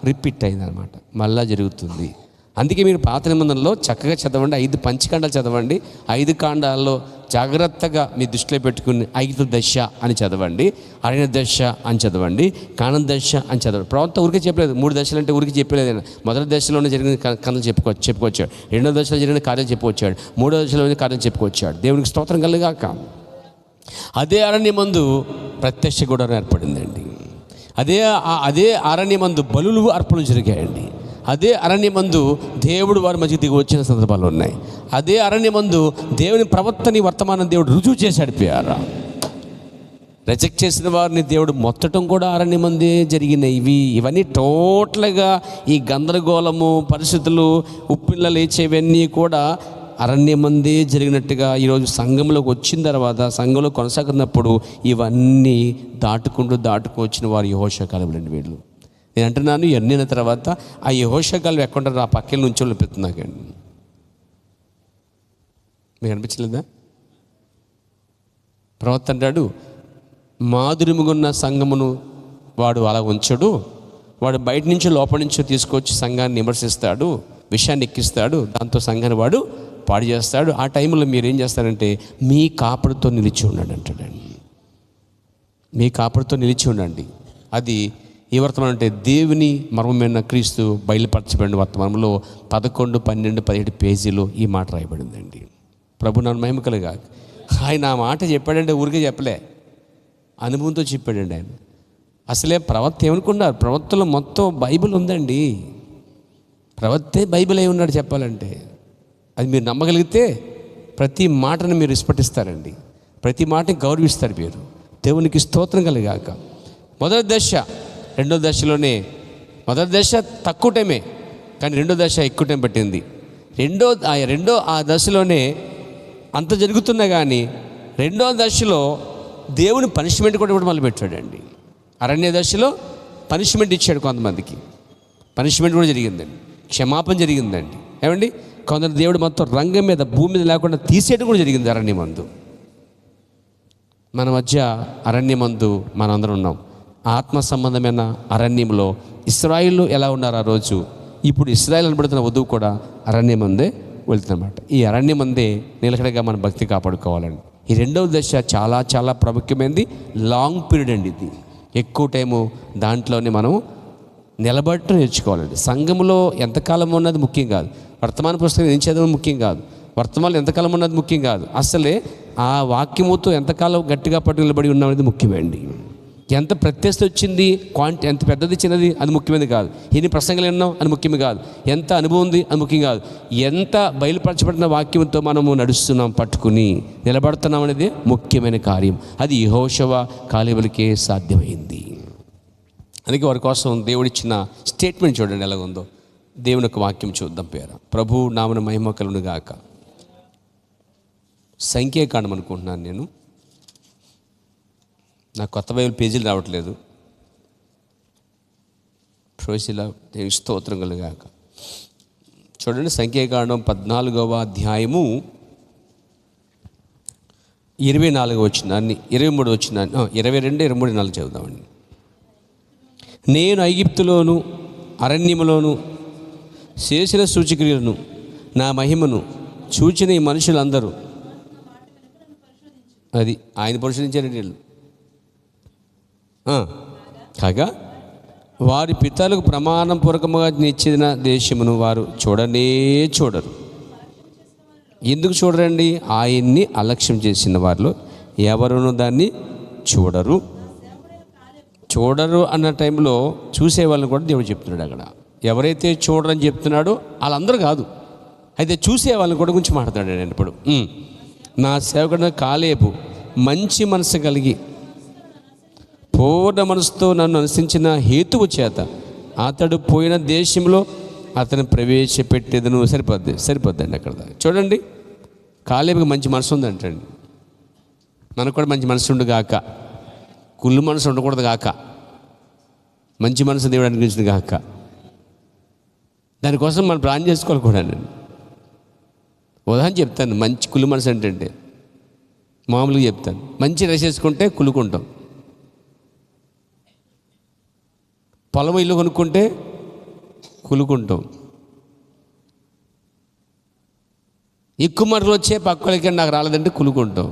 రిపీట్ అయిందనమాట, మళ్ళా జరుగుతుంది. అందుకే మీరు పాత నిబంధనలో చక్కగా చదవండి, 5 పంచకాండాలు చదవండి. 5 కాండాల్లో జాగ్రత్తగా మీ దృష్టిలో పెట్టుకుని 5 దశ అని చదవండి, అరణ్య దశ అని చదవండి, కానాను దశ అని చదవండి. ప్రవక్త ఊరికే చెప్పలేదు, 3 దశలు అంటే ఊరికి చెప్పలేదు. మొదటి దశలోనే జరిగిన కథలు చెప్పుకొచ్చాడు, 2వ దశలో జరిగిన కార్యాలు చెప్పుకొచ్చాడు, 3వ దశలోని కార్యాలు చెప్పుకొచ్చాడు. దేవునికి స్తోత్రం కలుగాక. అదే అరణ్యమందు ప్రత్యక్ష గుడారం ఏర్పడిందండి. అదే అరణ్యమందు బలులు అర్పణలు జరిగాయండి. అదే అరణ్యమందు దేవుడు వారి మధ్య దిగి వచ్చిన సందర్భాలు ఉన్నాయి. అదే అరణ్యమందు దేవుని ప్రవర్తన వర్తమానం దేవుడు రుజువు చేశాడు. ప్రియారా, రిజెక్ట్ చేసిన వారిని దేవుడు మొత్తటం కూడా అరణ్యమందే జరిగినాయి. ఇవన్నీ టోటల్గా ఈ గందరగోళము పరిస్థితులు, ఉప్పిళ్ళ లేచేవన్నీ కూడా అరణ్యమందే జరిగినట్టుగా ఈరోజు సంఘంలోకి వచ్చిన తర్వాత, సంఘంలో కొనసాగుతున్నప్పుడు ఇవన్నీ దాటుకు వచ్చిన వారు యెహోషువ కాలంలోని వీళ్ళు. నేను అంటున్నాను, ఇవన్నీ అయిన తర్వాత ఆ యెహోషువ కాలం ఎక్కడుంటారు? ఆ పక్కన నుంచి అనిపిస్తుంది నాకండి. మీకు అనిపించలేదా? ప్రవక్త అంటాడు, మాధుర్యముగున్న సంఘమును వాడు అలా ఉంచడు, వాడు బయట నుంచి లోపల నుంచి తీసుకొచ్చి సంఘాన్ని విమర్శిస్తాడు, విషయాన్ని ఎక్కిస్తాడు, దాంతో సంఘాన్ని వాడు పాడు చేస్తాడు. ఆ టైంలో మీరు ఏం చేస్తారంటే మీ కాపుడితో నిలిచి ఉండండి అంటాడండి. మీ కాపుడితో నిలిచి ఉండండి. అది ఈ వర్తమానం అంటే దేవుని మర్మమైన క్రీస్తు బయలుపరచబడిన వర్తమానంలో 11, 12, 17 పేజీలో ఈ మాట రాయబడిందండి. ప్రభు నన్ను మహిమ కలుగా. ఆయన ఆ మాట చెప్పాడంటే ఊరికే చెప్పలే, అనుభవంతో చెప్పాడండి ఆయన. అసలే ప్రవక్త ఏమనుకున్నారు? ప్రవక్తలో మొత్తం బైబిల్ ఉందండి. ప్రవక్తే బైబిల్ అయి ఉన్నాడు చెప్పాలంటే. అది మీరు నమ్మగలిగితే ప్రతి మాటను మీరు విస్మరిస్తారండి, ప్రతి మాటని గౌరవిస్తారు మీరు. దేవునికి స్తోత్రం కలిగాక. మొదటి దశ, 2వ దశలోనే, మొదటి దశ తక్కువ టైమే కానీ 2వ దశ ఎక్కువ టైం పట్టింది. రెండో ఆ దశలోనే అంత జరుగుతున్నా కానీ 2వ దశలో దేవుని పనిష్మెంట్ కూడా మొదలుపెట్టాడండి. అరణ్య దశలో పనిష్మెంట్ ఇచ్చాడు కొంతమందికి, పనిష్మెంట్ కూడా జరిగిందండి, క్షమాపణ జరిగిందండి. ఏమండి, కొందరు దేవుడు మొత్తం రంగం మీద, భూమి మీద లేకుండా తీసేయడం కూడా జరిగింది అరణ్యమందు. మన మధ్య అరణ్యమందు మనందరం ఉన్నాం. ఆత్మ సంబంధమైన అరణ్యంలో ఇశ్రాయేలు ఎలా ఉన్నారు ఆ రోజు, ఇప్పుడు ఇశ్రాయేలు అనబడుతున్న వధువు కూడా అరణ్యమందే వెళ్తున్నమాట. ఈ అరణ్యమందే నిలకడగా మన భక్తి కాపాడుకోవాలండి. ఈ 2వ దశ చాలా చాలా ప్రాముఖ్యమైనది, లాంగ్ పీరియడ్ అండి. ఇది ఎక్కువ టైము దాంట్లోనే మనం నిలబడటం నేర్చుకోవాలండి. సంఘంలో ఎంతకాలం ఉన్నది ముఖ్యం కాదు, వర్తమాన పుస్తకం ఏం చదవడం ముఖ్యం కాదు, వర్తమానం ఎంతకాలం ఉన్నది ముఖ్యం కాదు, అసలే ఆ వాక్యముతో ఎంతకాలం గట్టిగా పట్టు నిలబడి ఉన్నామనేది ముఖ్యమండి. ఎంత ప్రత్యక్షత వచ్చింది, ఎంత పెద్దది చిన్నది అది ముఖ్యమైనది కాదు, ఎన్ని ప్రసంగాలు విన్నాం అని ముఖ్యమే కాదు, ఎంత అనుభవం ఉంది అది ముఖ్యం కాదు, ఎంత బయలుపరచబడిన వాక్యంతో మనము నడుస్తున్నాం, పట్టుకుని నిలబడుతున్నాం అనేది ముఖ్యమైన కార్యం. అది యెహోషువ కాలేబులకే సాధ్యమైంది. అందుకే వారి కోసం దేవుడిచ్చిన స్టేట్మెంట్ చూడండి ఎలా ఉందో. దేవుని యొక్క వాక్యం చూద్దాం. పేర ప్రభు నామన మహిమ కలుగును గాక. సంఖ్యాకాండం అనుకుంటున్నాను నేను, నాకు కొత్త బైబిల్ పేజీలు రావట్లేదు. ప్రోసిలా దేవుని స్తోత్రం కలుగాక. చూడండి, సంఖ్యాకాండం 14వ అధ్యాయము 24వ వచనాన్ని, 23వ వచనాన్ని, 22, 23, 24 చదువుదామండి. నేను ఐగుప్తులోను అరణ్యములోను చేసిన సూచక్రియలను నా మహిమను చూచిన ఈ మనుషులందరూ, అది ఆయన పరిశోధించారండి వీళ్ళు. కాగా వారి పితరులకు ప్రమాణం పూర్వకముగా నిచ్చిన దేశమును వారు చూడనే చూడరు. ఎందుకు చూడరండి? ఆయన్ని అలక్ష్యం చేసిన వారిలో ఎవరునూ దాన్ని చూడరు. చూడరు అన్న టైంలో చూసే వాళ్ళని కూడా దేవుడు చెప్తున్నాడు. అక్కడ ఎవరైతే చూడరని చెప్తున్నాడో వాళ్ళందరూ కాదు, అయితే చూసే వాళ్ళని కూడా గురించి మాట్లాడాడు. నేను ఇప్పుడు నా సేవకుడు కాలేబు మంచి మనసు కలిగి పూర్ణ మనసుతో నన్ను అనుసరించిన హేతువు చేత అతడు పోయిన దేశంలో అతను ప్రవేశపెట్టేదను. సరిపోద్దండి అక్కడ. చూడండి, కాలేబుకి మంచి మనసు ఉందంటండి. మనకు కూడా మంచి మనసు ఉండు గాక, కుళ్ళు మనసు ఉండకూడదు గాక, మంచి మనసు దేవుడు అనిపించింది గాక. దానికోసం మనం ప్లాన్ చేసుకోవాలి కూడా. నేను ఉదాహరణ చెప్తాను. మంచి కుళ్ళు మనసు అంటే మామూలుగా చెప్తాను. మంచి డ్రెస్ వేసుకుంటే కులుకుంటాం, పొలం ఇల్లు కొనుక్కుంటే కులుకుంటాం, ఎక్కువ మరలు వచ్చే పక్కలకి నాకు రాలేదంటే కులుకుంటాం.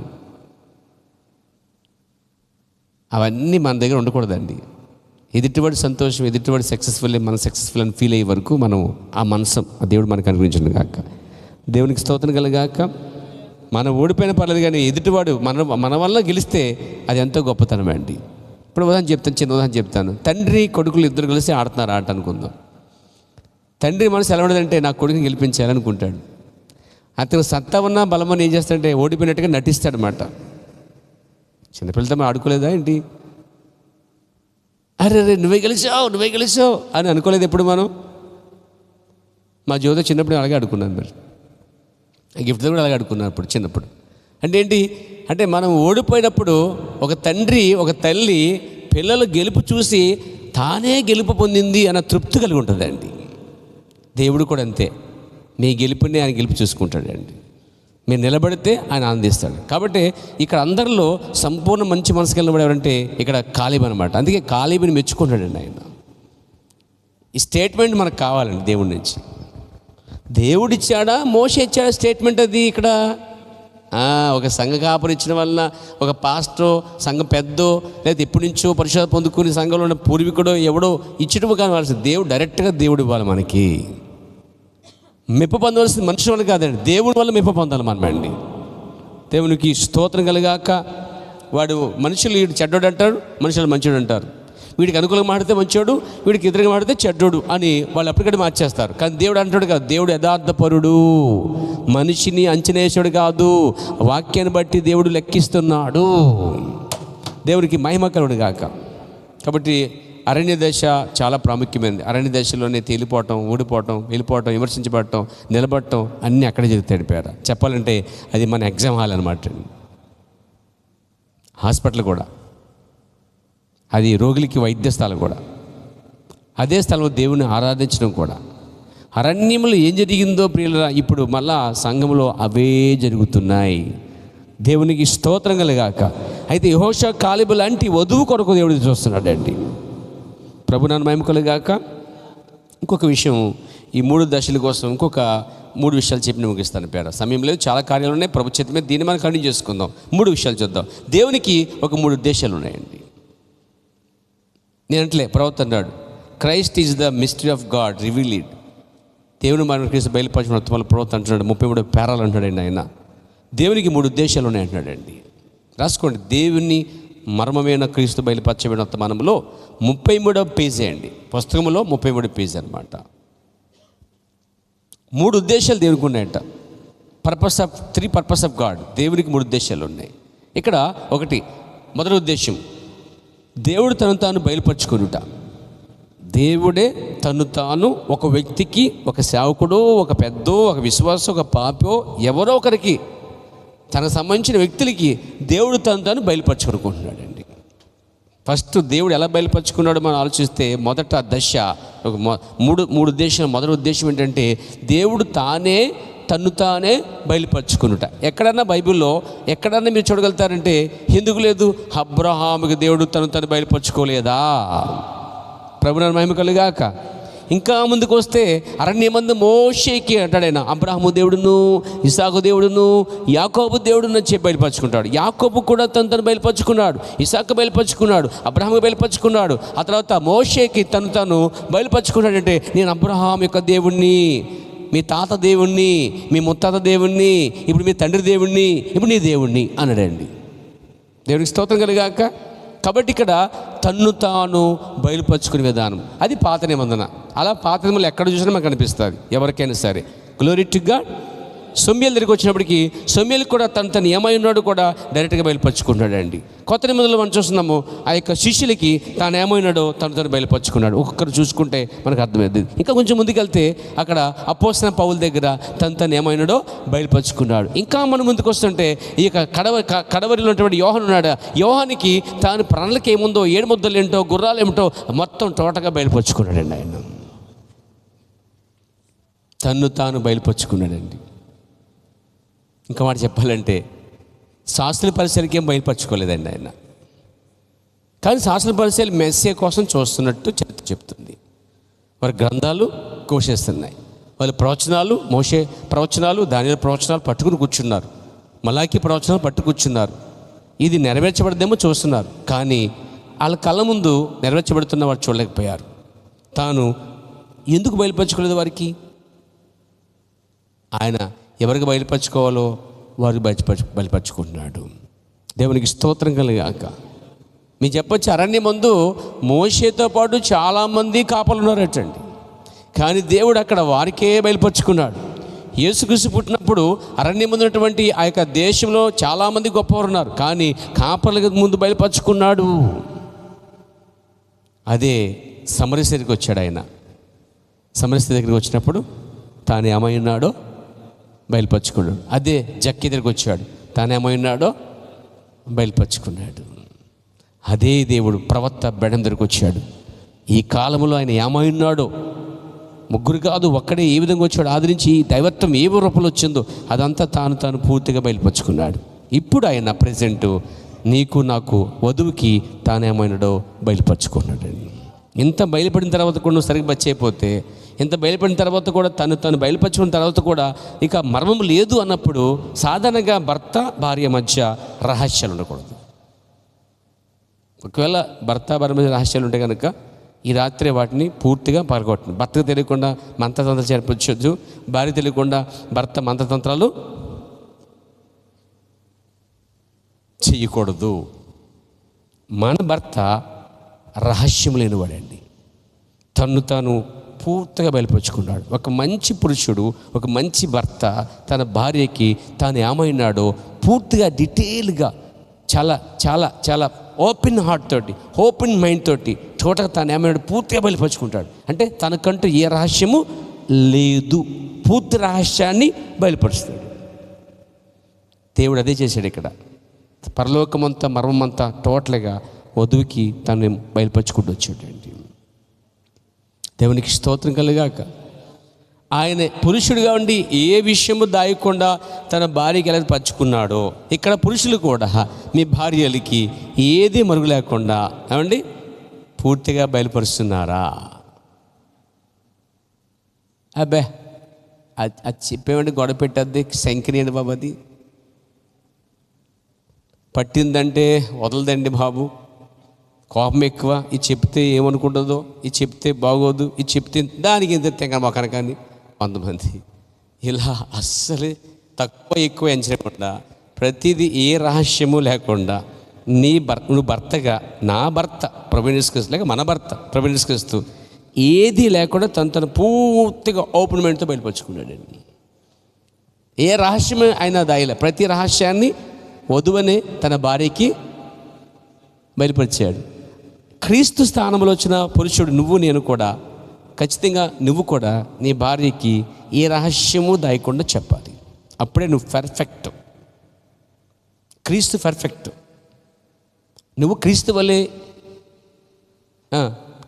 అవన్నీ మన దగ్గర ఉండకూడదండి. ఎదుటివాడి సంతోషం, ఎదుటివాడి సక్సెస్ఫుల్, మన సక్సెస్ఫుల్ అని ఫీల్ అయ్యే వరకు మనం ఆ మనసు ఆ దేవుడు మనకు అనుగ్రహించను గాక. దేవునికి స్తోత్రం కలగాక. మనం ఓడిపోయిన పర్లేదు, కానీ ఎదుటివాడు మన వల్ల గెలిస్తే అది ఎంతో గొప్పతనం అండి. ఇప్పుడు ఉదాహరణ చెప్తాను, చిన్న ఉదాహరణ చెప్తాను. తండ్రి కొడుకులు ఇద్దరు కలిసి ఆడుతున్నారు ఆట అనుకుందాం. తండ్రి మనసు ఎలా ఉండదంటే నా కొడుకుని గెలిపించాలనుకుంటాడు. అతను సత్తా ఉన్న బలమని ఏం చేస్తాడంటే ఓడిపోయినట్టుగా నటిస్తాడనమాట. చిన్నపిల్లలతో మనం ఆడుకోలేదా ఏంటి? అరే నువ్వే గెలిచావు అని అనుకోలేదు ఎప్పుడు మనం. మా జ్యోతి చిన్నప్పుడు అలాగే ఆడుకున్నాను. మరి గిఫ్ట్తో కూడా అలాగే ఆడుకున్నాను అప్పుడు చిన్నప్పుడు. అంటే ఏంటి అంటే మనం ఓడిపోయినప్పుడు ఒక తండ్రి ఒక తల్లి పిల్లల గెలుపు చూసి తానే గెలుపు పొందింది అన్న తృప్తి కలిగి ఉంటుందండి. దేవుడు కూడా అంతే. మీ గెలుపుని ఆయన గెలుపు చూసుకుంటాడండి. మీరు నిలబడితే ఆయన ఆనందిస్తాడు. కాబట్టి ఇక్కడ అందరిలో సంపూర్ణ మంచి మనసు కలిగిన ఎవరంటే ఇక్కడ కాలేబు అనమాట. అందుకే కాలేబుని మెచ్చుకుంటాడండి ఆయన. ఈ స్టేట్మెంట్ మనకు కావాలండి దేవుడి నుంచి. దేవుడిచ్చాడా మోషే ఇచ్చాడా స్టేట్మెంట్ అది? ఇక్కడ ఒక సంఘ కాపురం ఇచ్చిన వలన, ఒక పాస్టరో సంఘం పెద్దో, లేదా ఎప్పటి నుంచో పరిశోధన పొందుకుని సంఘంలో ఉన్న పూర్వీకుడో ఎవడో ఇచ్చడం కావాల్సింది. దేవుడు డైరెక్ట్గా దేవుడు ఇవ్వాలి మనకి. మెప్పు పొందవలసింది మనుషుల వల్ల కాదండి, దేవుడి వల్ల మెప్పు పొందాలి మనమండి. దేవునికి స్తోత్రం కలిగాక. వాడు మనుషులు వీడు చెడ్డోడు అంటారు, మనుషులు మంచోడు అంటారు. వీడికి అనుకూలంగా మాడితే మంచోడు, వీడికి ఎదురుగా మాడితే చెడ్డోడు అని వాళ్ళు అప్పటికప్పుడు మార్చేస్తారు. కానీ దేవుడు అంటాడు కాదు, దేవుడు యథార్థపరుడు, మనిషిని అంచనేసాడు కాదు, వాక్యాన్ని బట్టి దేవుడు లెక్కిస్తున్నాడు. దేవుడికి మహిమ కలుగును గాక. కాబట్టి అరణ్య దశ చాలా ప్రాముఖ్యమైనది. అరణ్య దశలోనే తేలిపోవటం, ఓడిపోవటం, వెళ్ళిపోవటం, విమర్శించబడటం, నిలబడటం అన్నీ అక్కడే జరుగుతాయి. పేర చెప్పాలంటే అది మన ఎగ్జామ్ హాల్ అనమాట. హాస్పిటల్ కూడా అది, రోగులకి వైద్య స్థలం కూడా అదే స్థలంలో దేవుని ఆరాధించడం కూడా. అరణ్యంలో ఏం జరిగిందో ప్రియులరా ఇప్పుడు మళ్ళా సంఘంలో అవే జరుగుతున్నాయి. దేవునికి స్తోత్రం కలగాక. అయితే యెహోషువ కాలేబు లాంటి వధువు కొరకు దేవుడు చూస్తున్నాడు అండి. ప్రభు నాన్న మహిమ కలుగాక. ఇంకొక విషయం, ఈ 3 దశల కోసం ఇంకొక 3 విషయాలు చెప్పి ముగిస్తాను. పేర సమయం లేదు, చాలా కార్యాలు ఉన్నాయి. ప్రభు చేతి మీద దీన్ని మనం కంటిన్యూ చేసుకుందాం. 3 విషయాలు చూద్దాం. దేవునికి ఒక 3 ఉద్దేశాలు ఉన్నాయండి. నేనంటలే ప్రవక్త అన్నాడు, Christ is the mystery of God revealed. దేవుని మన క్రీస్తు బయలుపరిచిన ప్రవక్త అంటున్నాడు. 33 పేరాలు అంటున్నాడండి ఆయన. దేవునికి 3 ఉద్దేశాలు ఉన్నాయి అంటున్నాడండి. రాసుకోండి. దేవుని మర్మమైన క్రీస్తు బయలుపరచబడిన వర్తమానంలో 33వ పేజీ అండి. పుస్తకంలో 33వ పేజీ అనమాట. 3 ఉద్దేశాలు దేవునికి ఉన్నాయంట. Three purpose of God. దేవునికి 3 ఉద్దేశాలు ఉన్నాయి. ఇక్కడ ఒకటి, మొదటి ఉద్దేశం, దేవుడు తను తాను బయలుపరచుకొనుట. దేవుడే తను తాను ఒక వ్యక్తికి, ఒక సేవకుడు, ఒక పెద్దో, ఒక విశ్వాసం, ఒక పాపో, ఎవరో ఒకరికి, తనకు సంబంధించిన వ్యక్తులకి దేవుడు తను తాను బయలుపరచుకుంటున్నాడండి. ఫస్ట్ దేవుడు ఎలా బయలుపరచుకున్నాడో మనం ఆలోచిస్తే మొదట దశ ఒక మూడు ఉద్దేశం. మొదటి ఉద్దేశం ఏంటంటే దేవుడు తానే తన్ను తానే బయలుపరచుకునుట. ఎక్కడన్నా బైబిల్లో ఎక్కడన్నా మీరు చూడగలుగుతారంటే ఎందుకు లేదు? అబ్రహాముకి దేవుడు తను బయలుపరచుకోలేదా? ప్రభునామ మహిమ కలుగాక. ఇంకా ముందుకు వస్తే అరణ్యమందు మోషేకి అంటాడు ఆయన, అబ్రాహాము దేవుడును, ఇసాకు దేవుడును, యాకోబు దేవుడును చెప్పి బయలుపరుచుకుంటాడు. యాకోబు కూడా తను బయలుపరుచుకున్నాడు, ఇసాకు బయలుపరుచుకున్నాడు, అబ్రాహాము బయలుపరుచుకున్నాడు. ఆ తర్వాత మోషేకి తను బయలుపరుచుకున్నాడంటే, నేను అబ్రహాం యొక్క దేవుణ్ణి, మీ తాత దేవుణ్ణి, మీ ముత్తాత దేవుణ్ణి, ఇప్పుడు మీ తండ్రి దేవుణ్ణి, ఇప్పుడు నీ దేవుణ్ణి అన్నాడండి. దేవునికి స్తోత్రం కలుగాక. కాబట్టి ఇక్కడ తన్ను తాను బయలుపరుచుకునే విధానం అది పాత నిబంధన. అలా పాత నిబంధనలు ఎక్కడ చూసినా మనకు కనిపిస్తుంది ఎవరికైనా సరే. Glory to God. సమూయేలు దగ్గరికి వచ్చినప్పటికీ సమూయేలు కూడా తను ఏమై ఉన్నాడు కూడా డైరెక్ట్గా బయలుపరుచుకున్నాడు అండి. కొత్త నిబంధనలు మనం చూస్తున్నాము, ఆ యొక్క శిష్యులకి తాను ఏమైనాడో తను బయలుపరుచుకున్నాడు. ఒక్కొక్కరు చూసుకుంటే మనకు అర్థమవుతుంది. ఇంకా కొంచెం ముందుకెళ్తే అక్కడ అపోస్తలుడైన పౌలు దగ్గర తను ఏమైనాడో బయలుపరుచుకున్నాడు. ఇంకా మనం ముందుకు వస్తుంటే ఈ యొక్క కడవరిలో ఉన్నటువంటి యోహాను ఉన్నాడు. యోహానికి తాను ప్రణాళిక ఏముందో, 7 ముద్దలు ఏంటో, గుర్రాలు ఏమిటో మొత్తం టోటల్గా బయలుపరుచుకున్నాడండి. ఆయన తన్ను తాను బయలుపరుచుకున్నాడండి. ఇంకా మాట చెప్పాలంటే శాస్త్ర పరిశీలకి ఏం బయలుపరచుకోలేదండి ఆయన. కానీ శాస్త్ర పరిశీలి మెస్సే కోసం చూస్తున్నట్టు చెప్తుంది. వారి గ్రంథాలు కోసేస్తున్నాయి, వాళ్ళ ప్రవచనాలు, మోషే ప్రవచనాలు, దానియేలు ప్రవచనాలు పట్టుకుని కూర్చున్నారు, మలాకి ప్రవచనాలు పట్టు కూర్చున్నారు. ఇది నెరవేర్చబడదేమో చూస్తున్నారు, కానీ వాళ్ళ కళ్ళ ముందు నెరవేర్చబడుతున్న వారు చూడలేకపోయారు. తాను ఎందుకు బయలుపరచుకోలేదు వారికి? ఆయన ఎవరికి బయలుపరచుకోవాలో వారికి బయలుపరచుకుంటున్నాడు. దేవునికి స్తోత్రం కలుగాక. మీరు చెప్పొచ్చు, అరణ్యమందు మోషేతో పాటు చాలామంది కాపలు ఉన్నారటండి, కానీ దేవుడు అక్కడ వారికే బయలుపరుచుకున్నాడు. యేసుక్రీస్తు పుట్టినప్పుడు అరణ్యమందు ఉన్నటువంటి ఆ యొక్క దేశంలో చాలామంది గొప్పవారు ఉన్నారు, కానీ కాపలకు ముందు బయలుపరుచుకున్నాడు. అదే సమరయ దగ్గరికి వచ్చాడు ఆయన. సమరయ దగ్గరికి వచ్చినప్పుడు తాను ఏమై ఉన్నాడో బయలుపరుచుకున్నాడు. అదే జక్కీ దగ్గరికి వచ్చాడు, తాను ఏమై ఉన్నాడో బయలుపరుచుకున్నాడు. అదే దేవుడు ప్రవక్త బెడం దగ్గరికి వచ్చాడు. ఈ కాలంలో ఆయన ఏమై ఉన్నాడో, ముగ్గురు కాదు ఒక్కడే ఏ విధంగా వచ్చాడు, ఆదరించి దైవత్వం ఏ రూపంలో వచ్చిందో అదంతా తాను పూర్తిగా బయలుపరుచుకున్నాడు. ఇప్పుడు ఆయన ప్రజెంటు నీకు నాకు వధువుకి తానేమైనాడో బయలుపరుచుకున్నాడండి. ఇంత బయలుపడిన తర్వాత కూడా నువ్వు సరిగ్గా బచ్చైపోతే, ఇంత బయలుపడిన తర్వాత కూడా తను బయలుపరుచుకున్న తర్వాత కూడా ఇక మర్మం లేదు అన్నప్పుడు సాధారణంగా భర్త భార్య మధ్య రహస్యాలు ఉండకూడదు. ఒకవేళ భర్త భార్య మధ్య రహస్యాలు ఉంటే కనుక ఈ రాత్రి వాటిని పూర్తిగా పగలగొట్టండి. భర్తకు తెలియకుండా మంత్రతంత్రాలు చేర్పించొద్దు, భార్య తెలియకుండా భర్త మంత్రతంత్రాలు చెయ్యకూడదు. మన భర్త రహస్యం లేనివాడండి, తాను పూర్తిగా బయలుపరుచుకున్నాడు. ఒక మంచి పురుషుడు, ఒక మంచి భర్త తన భార్యకి తాను ఏమైనాడో పూర్తిగా డీటెయిల్గా చాలా చాలా చాలా ఓపెన్ హార్ట్ తోటి, ఓపెన్ మైండ్ తోటి టోటల్గా తాను ఏమైనాడు పూర్తిగా బయలుపరుచుకుంటాడు. అంటే తనకంటూ ఏ రహస్యము లేదు, పూర్తి రహస్యాన్ని బయలుపరుస్తాడు. దేవుడు అదే చేశాడు ఇక్కడ. పరలోకమంతా మర్మమంతా టోటల్గా వధువుకి తను బయలుపరుచుకుంటూ వచ్చాడండి. దేవునికి స్తోత్రం కలుగాక. ఆయన పురుషుడిగా ఉండి ఏ విషయము దాయకుండా తన భార్యకి ఎలా పంచుకున్నాడో, ఇక్కడ పురుషులు కూడా మీ భార్యలకి ఏది మరుగు లేకుండా ఏమండి పూర్తిగా బయలుపరుస్తున్నారా? అబ్బే అది చెప్పేవండి, గొడవ పెట్టద్ది, శంకినేది బాబు, అది పట్టిందంటే వదలదండి బాబు, కోపం ఎక్కువ, ఇది చెప్తే ఏమనుకుంటుందో, ఇది చెప్తే బాగోదు, ఇది చెప్తే దానికి ఎంత తెంగ మొక్కన. కానీ కొంతమంది ఇలా అస్సలు తక్కువ ఎక్కువ ఎంచకుండా ప్రతిదీ ఏ రహస్యము లేకుండా నువ్వు భర్తగా నా భర్త ప్రవీణ్స్కరిస్తూ లేక మన భర్త ప్రవీణ్స్కరిస్తూ ఏది లేకుండా తను పూర్తిగా ఓపెన్ మైండ్తో బయలుపరుచుకున్నాడండి. ఏ రహస్యమే అయినా దాయిలే, ప్రతి రహస్యాన్ని వధువనే తన భార్యకి బయలుపరిచాడు. క్రీస్తు స్థానంలో వచ్చిన పురుషుడు నువ్వు నేను కూడా ఖచ్చితంగా నువ్వు కూడా నీ భార్యకి ఏ రహస్యము దాయకుండా చెప్పాలి. అప్పుడే నువ్వు పర్ఫెక్ట్. క్రీస్తు పర్ఫెక్ట్. నువ్వు క్రీస్తు వల్లే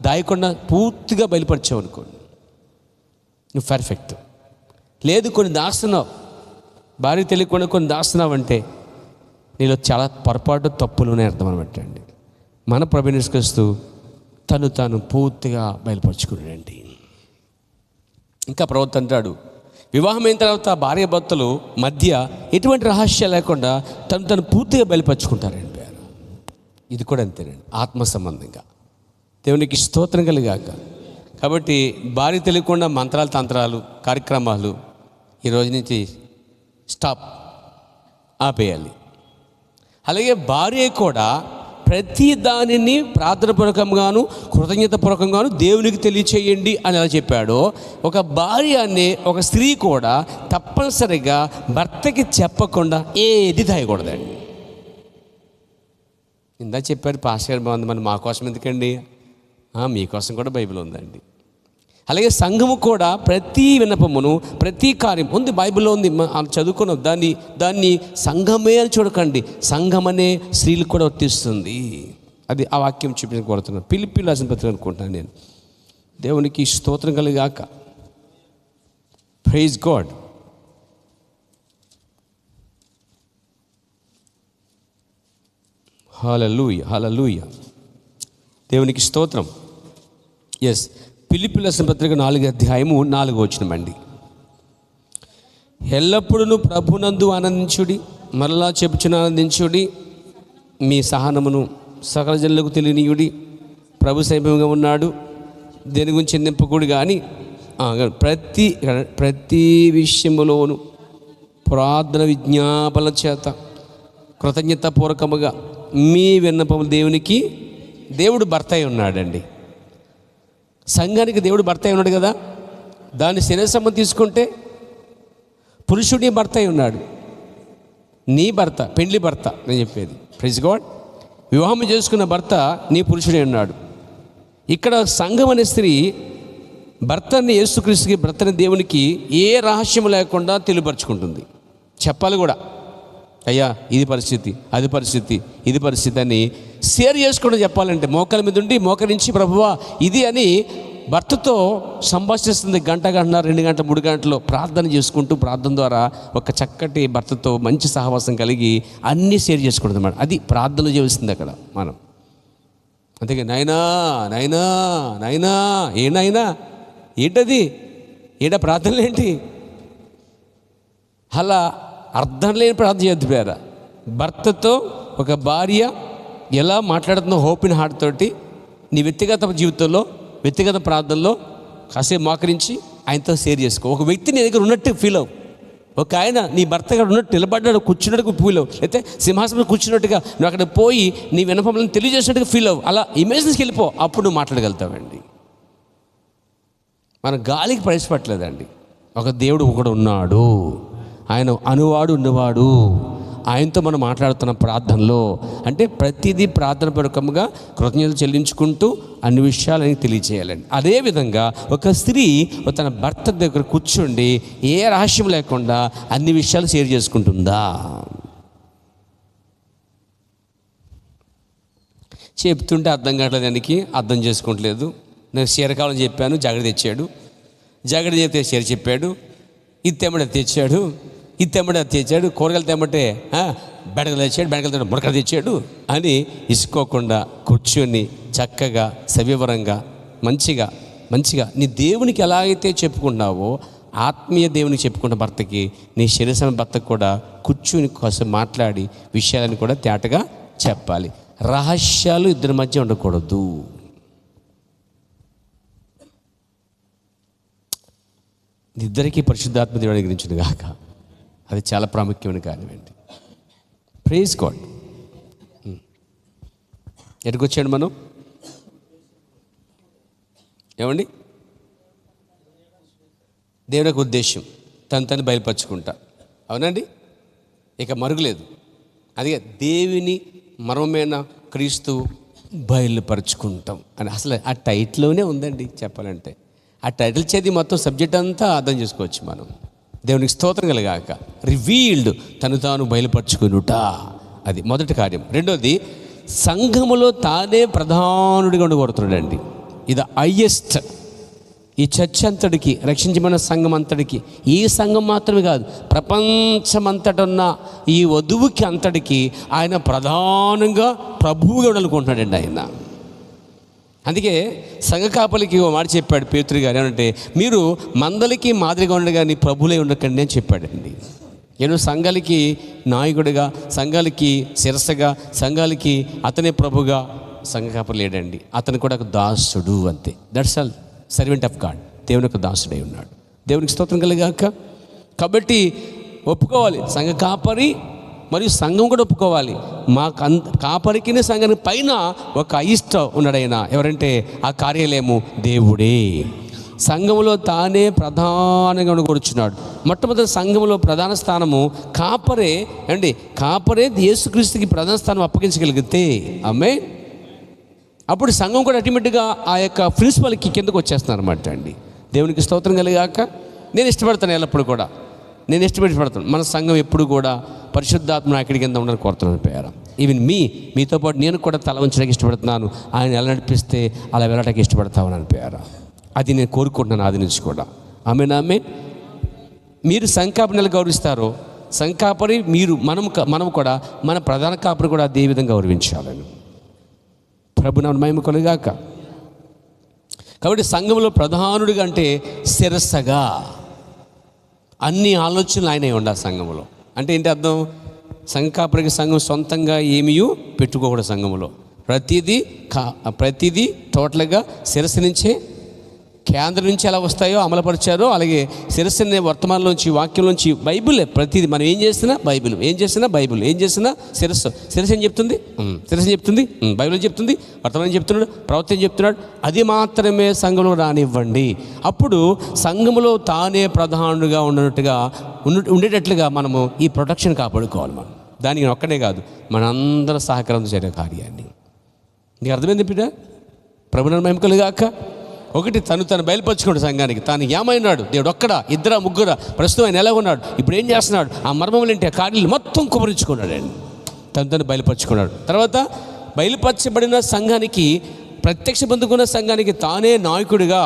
దాయకుండా పూర్తిగా బయలుపరిచావు అనుకోండి, నువ్వు పర్ఫెక్ట్. లేదు కొన్ని దాస్తున్నావు, భార్య తెలియకుండా కొన్ని దాస్తున్నావు అంటే నీలో చాలా పొరపాటు తప్పులునే అర్థం అనమాట అండి. మన ప్రభువుని యేసుక్రీస్తు తాను పూర్తిగా బయలుపరుచుకున్నాడండి. ఇంకా ప్రవక్త అంటాడు, వివాహమైన తర్వాత భార్య భర్తలు మధ్య ఎటువంటి రహస్యం లేకుండా తను పూర్తిగా బయలుపరుచుకుంటారండి. ఇది కూడా అంతేనండి, ఆత్మ సంబంధంగా. దేవునికి స్తోత్రం కలిగాక. కాబట్టి భార్య తెలియకుండా మంత్రాలు, తంత్రాలు, కార్యక్రమాలు ఈ రోజు నుంచి స్టాప్, ఆపేయాలి. అలాగే భార్య కూడా ప్రతి దానిని ప్రార్థనాపూర్వకంగాను కృతజ్ఞతాపూర్వకంగాను దేవునికి తెలియచేయండి అని ఎలా చెప్పాడో, ఒక భార్య అనే ఒక స్త్రీ కూడా తప్పనిసరిగా భర్తకి చెప్పకుండా ఏది దాయకూడదండి. ఇందా చెప్పాడు పాస్టర్ గారు, బాగుంది, మరి మా కోసం ఎందుకండి? మీకోసం కూడా బైబిల్ ఉందండి. అలాగే సంఘము కూడా ప్రతి విన్నపమును, ప్రతి కార్యం ఉంది, బైబిల్లో ఉంది, చదువుకున్నాం. దాన్ని సంఘమే అని చూడకండి, సంఘమనే స్త్రీలకు కూడా వర్తిస్తుంది. అది ఆ వాక్యం చూపించడం కోరుతున్నాను. పిలిపి రాసిన పత్రిక అనుకుంటున్నాను నేను. దేవునికి స్తోత్రం కలిగాక. Praise God. హల్లెలూయా, హల్లెలూయా. దేవునికి స్తోత్రం. ఎస్, ఫిలిప్పీయుల రాసిన పత్రిక 4:4 ఎల్లప్పుడూ ప్రభునందు ఆనందించుడి, మరలా చెప్పుచున్న ఆనందించుడి, మీ సహనమును సకల జనులకు తెలియనీయుడి, ప్రభు సమీపంగా ఉన్నాడు, దేని గురించి నింపకూడదు. కానీ ప్రతి విషయములోను ప్రార్థన విజ్ఞాపనల చేత కృతజ్ఞతాపూర్వకముగా మీ విన్నపములు దేవునికి, దేవుడు భర్త అయి ఉన్నాడండి. సంఘానికి దేవుడు భర్త అయి ఉన్నాడు కదా. దాన్ని శరీరసంబంధం తీసుకుంటే పురుషుడి భర్త అయి ఉన్నాడు. నీ భర్త, పెండ్లి భర్త నేను చెప్పేది. Praise God. వివాహం చేసుకున్న భర్త నీ పురుషుడే ఉన్నాడు. ఇక్కడ సంఘం అనే స్త్రీ భర్తని, యేసుక్రీస్తుకి భర్తని దేవునికి ఏ రహస్యం లేకుండా తెలియపరుచుకుంటుంది. చెప్పాలి కూడా, అయ్యా ఇది పరిస్థితి, అది పరిస్థితి, ఇది పరిస్థితి అని షేర్ చేసుకోవడం. చెప్పాలంటే మోకాల మీద ఉండి మోకరించి ప్రభువా ఇది అని భర్తతో సంభాషిస్తుంది. గంటన్నర, 2 గంటలు, 3 గంటలు ప్రార్థన చేసుకుంటూ, ప్రార్థన ద్వారా ఒక చక్కటి భర్తతో మంచి సహవాసం కలిగి అన్నీ షేర్ చేసుకోవడం అన్నమాట. అది ప్రార్థన చేస్తుంది అక్కడ మనం. అంతేగా నాయనా నాయనా నాయనా, ఏనాయనా ఏంటది, ప్రార్థనలు ఏంటి? అలా అర్థం లేని ప్రార్థన చేయొద్దు. పేర భర్తతో ఒక భార్య ఎలా మాట్లాడుతుందో ఓపెన్ హార్ట్ తోటి నీ వ్యక్తిగత జీవితంలో, వ్యక్తిగత ప్రార్థనలో కాసేపు మోకరించి ఆయనతో షేర్ చేసుకో. ఒక వ్యక్తి నీ దగ్గర ఉన్నట్టు ఫీల్ అవ్వు. ఒక ఆయన నీ భర్త దగ్గర ఉన్నట్టు నిలబడ్డాడు, కూర్చున్నట్టుగా ఫీల్ అవ్వు. లేకపోతే సింహాసనం కూర్చున్నట్టుగా నువ్వు అక్కడ పోయి నీ వినపములను తెలియజేసినట్టుగా ఫీల్ అవ్వు. అలా ఇమేజ్కి వెళ్ళిపో, అప్పుడు నువ్వు మాట్లాడగలుగుతావండి. మన గాలికి ప్రవేశపట్టలేదండి. ఒక దేవుడు ఒకడు ఉన్నాడు, ఆయన అనువాడు ఉన్నవాడు, ఆయనతో మనం మాట్లాడుతున్న ప్రార్థనలో. అంటే ప్రతిదీ ప్రార్థన పూర్వకంగా కృతజ్ఞతలు చెల్లించుకుంటూ అన్ని విషయాలని తెలియచేయాలండి. అదేవిధంగా ఒక స్త్రీ తన భర్త దగ్గర కూర్చుండి ఏ రహస్యం లేకుండా అన్ని విషయాలు షేర్ చేసుకుంటుందా? చెప్తుంటే అర్థం కావట్లేదు, దానికి అర్థం చేసుకుంటలేదు. నేను షేర్ కావాలని చెప్పాను, జాగ్రత్త తెచ్చాడు, జాగ్రత్త చెప్తే షేర్ చెప్పాడు, ఇది తెమ్మడి అది తెచ్చాడు, ఇది తెమ్మడి అది తెచ్చాడు, కూరగాయలు తెమ్మంటే బెడగలు తెచ్చాడు, బెడగలు ముడకలు తెచ్చాడు అని ఇసుకోకుండా కూర్చొని చక్కగా సవివరంగా మంచిగా నీ దేవునికి ఎలా అయితే చెప్పుకున్నావో ఆత్మీయ దేవునికి చెప్పుకున్న భర్తకి నీ శరీర భర్తకు కూడా కూర్చుని కోసం మాట్లాడి విషయాలను కూడా తేటగా చెప్పాలి. రహస్యాలు ఇద్దరి మధ్య ఉండకూడదు. ఇద్దరికీ పరిశుద్ధాత్మ దేవుని గురించింది కాక, అది చాలా ప్రాముఖ్యమైన కార్యం అండి. Praise God. ఎక్కడికొచ్చాడు మనం? ఏమండి? దేవుని యొక్క ఉద్దేశం తను బయలుపరుచుకుంటా. అవునండి, ఇక మరుగులేదు. అదే దేవుని మర్మమైన క్రీస్తు బయలుపరుచుకుంటాం అని అసలు ఆ టైటిల్లోనే ఉందండి. చెప్పాలంటే ఆ టైటిల్ చేతి మొత్తం సబ్జెక్ట్ అంతా అర్థం చేసుకోవచ్చు మనం. దేవునికి స్తోత్రం కలగాక. రివీల్డ్, తను తాను బయలుపరుచుకునుట, అది మొదటి కార్యం. రెండోది, సంఘములో తానే ప్రధానుడిగా ఉండగోరుతున్నాడండి. ఇది హైయెస్ట్. ఈ చర్చ్ అంతటికి, రక్షించబడిన సంఘం అంతటికి, ఈ సంఘం మాత్రమే కాదు, ప్రపంచమంతట ఉన్న ఈ వధువుకి అంతటికి ఆయన ప్రధానంగా ప్రభువుగా ఉండాలనుకుంటున్నాడండి. అందుకే సంఘ కాపలికి ఓ మాట చెప్పాడు పేతురు గారు, ఏమంటే మీరు మందలికి మాదిరిగా ఉండగా కానీ ప్రభులే ఉండకండి అని చెప్పాడండి. నేను సంఘాలకి నాయకుడిగా, సంఘాలకి శిరస్సుగా, సంఘాలకి అతనే ప్రభుగా సంఘ కాపరి లేడండి. అతను కూడా ఒక దాసుడు అంతే. That's all, servant of God. దేవుని యొక్క దాసుడై ఉన్నాడు. దేవునికి స్తోత్రం కలిగాక. కాబట్టి ఒప్పుకోవాలి, సంఘ కాపరి మరియు సంఘం కూడా ఒప్పుకోవాలి. మా కాపరికి సంఘానికి పైన ఒక అయిష్ట ఉన్నాడైనా, ఎవరంటే ఆ కార్యాలయము దేవుడే. సంఘములో తానే ప్రధానంగా కూర్చున్నాడు. మొట్టమొదటి సంఘములో ప్రధాన స్థానము కాపరే అండి. కాపరే యేసుక్రీస్తుకి ప్రధాన స్థానం అప్పగించగలిగితే ఆమె అప్పుడు సంఘం కూడా అల్టిమేట్గా ఆ యొక్క ప్రిన్సిపల్కి కిందకు వచ్చేస్తున్నారు అనమాట అండి. దేవునికి స్తోత్రం కలిగాక. నేను ఇష్టపడతాను, ఎల్లప్పుడు కూడా నేను ఇష్టపడతాను మన సంఘం ఎప్పుడు కూడా పరిశుద్ధాత్మ నాయకుడి కింద ఉండాలని కోరుతున్నాను పేరు. ఈవెన్ మీతో పాటు నేను కూడా తల ఉంచడానికి ఇష్టపడుతున్నాను. ఆయన ఎలా నడిపిస్తే అలా వెళ్ళడానికి ఇష్టపడతామని అని పేరు. అది నేను కోరుకుంటున్నాను ఆది నుంచి కూడా. ఆమె మీరు సంఘకాపరిని గౌరవిస్తారో, సంఘకాపరి మీరు మనం కూడా మన ప్రధాన కాపరి కూడా అదే విధంగా గౌరవించాలని ప్రభునామమున మహిమ కలుగాక. కాబట్టి సంఘంలో ప్రధానుడిగా అంటే శిరస్సుగా అన్ని ఆలోచనలు ఆయనే ఉండాలి సంఘంలో. అంటే ఏంటి అర్థం? సంఘకాపరికి సంఘం సొంతంగా ఏమీ పెట్టుకోకూడదు. సంఘంలో ప్రతిదీ టోటల్గా శిరస్సు నుంచే, కేంద్రం నుంచి ఎలా వస్తాయో అమలుపరిచారో అలాగే శిరస్సు అనే వర్తమానంలోంచి, వాక్యంలోంచి బైబిలే ప్రతిదీ. మనం ఏం చేసినా బైబిల్, ఏం చేసినా శిరస్సు ఏం చెప్తుంది? శిరస్సు చెప్తుంది, బైబిల్ చెప్తుంది, వర్తమానం చెప్తున్నాడు, ప్రవర్తన చెప్తున్నాడు. అది మాత్రమే సంఘంలో రానివ్వండి. అప్పుడు సంఘములో తానే ప్రధానుడిగా ఉండేటట్లుగా మనము ఈ ప్రొటెక్షన్ కాపాడుకోవాలి. మనం దానికి ఒక్కనే కాదు, మనందరం సహకారంతో చేసే కార్యాన్ని. నీకు అర్థమైంది బిడ్డ? ప్రభువుని మహిమ కలుగాక. ఒకటి, తను బయలుపరుచుకోండి సంఘానికి. తాను ఏమైనాడు, దేవుడు ఒక్కడా, ఇద్దరా, ముగ్గురా, ప్రస్తుతం ఆయన ఎలా ఉన్నాడు, ఇప్పుడు ఏం చేస్తున్నాడు, ఆ మర్మములు ఏంటి, ఆ కార్యాలు మొత్తం కుమరించుకున్నాడు అండి. తను బయలుపరుచుకున్నాడు. తర్వాత బయలుపరచబడిన సంఘానికి, ప్రత్యక్ష పొందుకున్న సంఘానికి తానే నాయకుడిగా,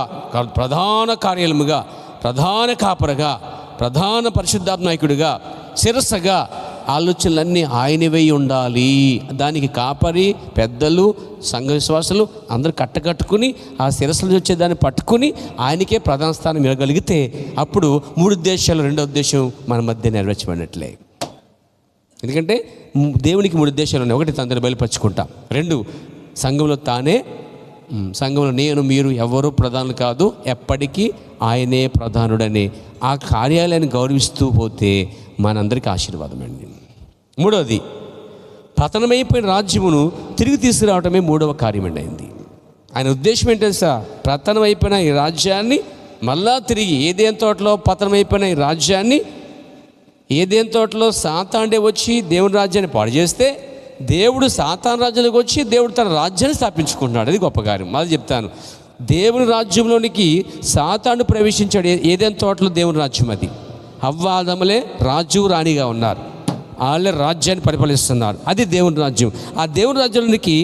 ప్రధాన కార్యాలముగా, ప్రధాన కాపరగా, ప్రధాన పరిశుద్ధాత్మ నాయకుడిగా, శిరస్సుగా ఆలోచనలన్నీ ఆయనవై ఉండాలి. దానికి కాపరి, పెద్దలు, సంఘ విశ్వాసులు అందరూ కట్టుకుని ఆ శిరస్సులు వచ్చేదాన్ని పట్టుకుని ఆయనకే ప్రధాన స్థానం ఇవ్వగలిగితే అప్పుడు 3 ఉద్దేశాలు, 2వ ఉద్దేశం మన మధ్య నెరవేర్చబడినట్లే. ఎందుకంటే దేవునికి 3 ఉద్దేశాలు ఉన్నాయి. ఒకటి, తండ్రిని బయలుపరుచుకుంటాం. 2, సంఘంలో నేను మీరు ఎవరు ప్రధానులు కాదు, ఎప్పటికీ ఆయనే ప్రధానుడని ఆ కార్యాలయాన్ని గౌరవిస్తూ పోతే మనందరికీ ఆశీర్వాదం అండి. 3వది, పతనమైపోయిన రాజ్యమును తిరిగి తీసుకురావటమే 3వ కార్యమండి అయింది. ఆయన ఉద్దేశం ఏంటంటే సార్, పతనమైపోయిన ఈ రాజ్యాన్ని మళ్ళా తిరిగి ఏదేన్ తోటలో పతనమైపోయిన ఈ రాజ్యాన్ని, ఏదేన్ తోటలో సాతానుడే వచ్చి దేవుని రాజ్యాన్ని పాడు చేస్తే దేవుడు సాతాను రాజ్యానికి వచ్చి దేవుడు తన రాజ్యాన్ని స్థాపించుకుంటున్నాడు. అది గొప్ప కార్యం. అది చెప్తాను. దేవుని రాజ్యంలోనికి సాతాను ప్రవేశించాడు. ఏదేన్ తోటలో దేవుని రాజ్యం అది. హవ్వ ఆదములే రాజు రాణిగా ఉన్నారు. వాళ్ళే రాజ్యాన్ని పరిపాలిస్తున్నారు. అది దేవుని రాజ్యం. ఆ దేవుని రాజ్యంలోనికి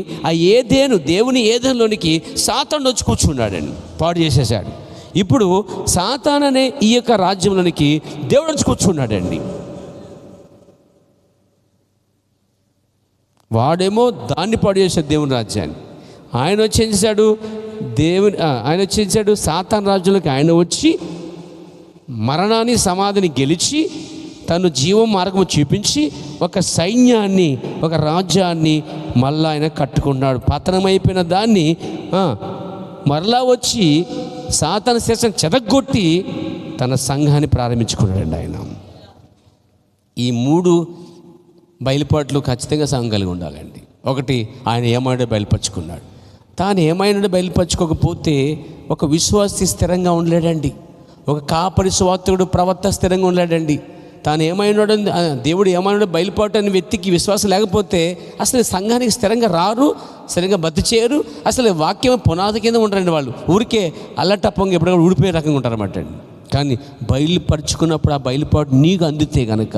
దేవుని ఏదేనులోనికి సాతాను వచ్చి కూర్చున్నాడండి, పాడు చేసేసాడు. ఇప్పుడు సాతాను అనే ఈ యొక్క రాజ్యంలోనికి దేవుడు వచ్చి కూర్చున్నాడండి. వాడేమో దాన్ని పాడు చేశాడు, దేవుని రాజ్యాన్ని. ఆయన వచ్చి ఏం చేశాడు? ఆయన వచ్చేసాడు సాతాను రాజ్యంలోకి. ఆయన వచ్చి మరణాన్ని, సమాధిని గెలిచి తను జీవం మార్గము చూపించి ఒక సైన్యాన్ని, ఒక రాజ్యాన్ని మళ్ళా ఆయన కట్టుకున్నాడు. పతనమైపోయిన దాన్ని మరలా వచ్చి సాతాను శిరస్సును చెదగొట్టి తన సంఘాన్ని ప్రారంభించుకున్నాడండి ఆయన. ఈ 3 బయలుపాట్లు ఖచ్చితంగా సంఘం కలిగి ఉండాలండి. ఒకటి, ఆయన ఏమైనా బయలుపరుచుకున్నాడు. తాను ఏమైనా బయలుపరచుకోకపోతే ఒక విశ్వాసి స్థిరంగా ఉండలేడండి. ఒక కాపరి సువార్తికుడు ప్రవర్త స్థిరంగా ఉండలేడండి. తాను ఏమైనాడు, దేవుడు ఏమైనాడో బయలుపాటు అని వ్యక్తికి విశ్వాసం లేకపోతే అసలు సంఘానికి స్థిరంగా రారు, స్థిరంగా బతి చేయరు. అసలు వాక్యం పునాది కింద ఉంటారండి. వాళ్ళు ఊరికే అల్లటప్పంగా ఎప్పుడైనా ఊడిపోయే రకంగా ఉంటారన్నమాట అండి. కానీ బయలుపరుచుకున్నప్పుడు ఆ బయలుపాటు నీకు అందితే కనుక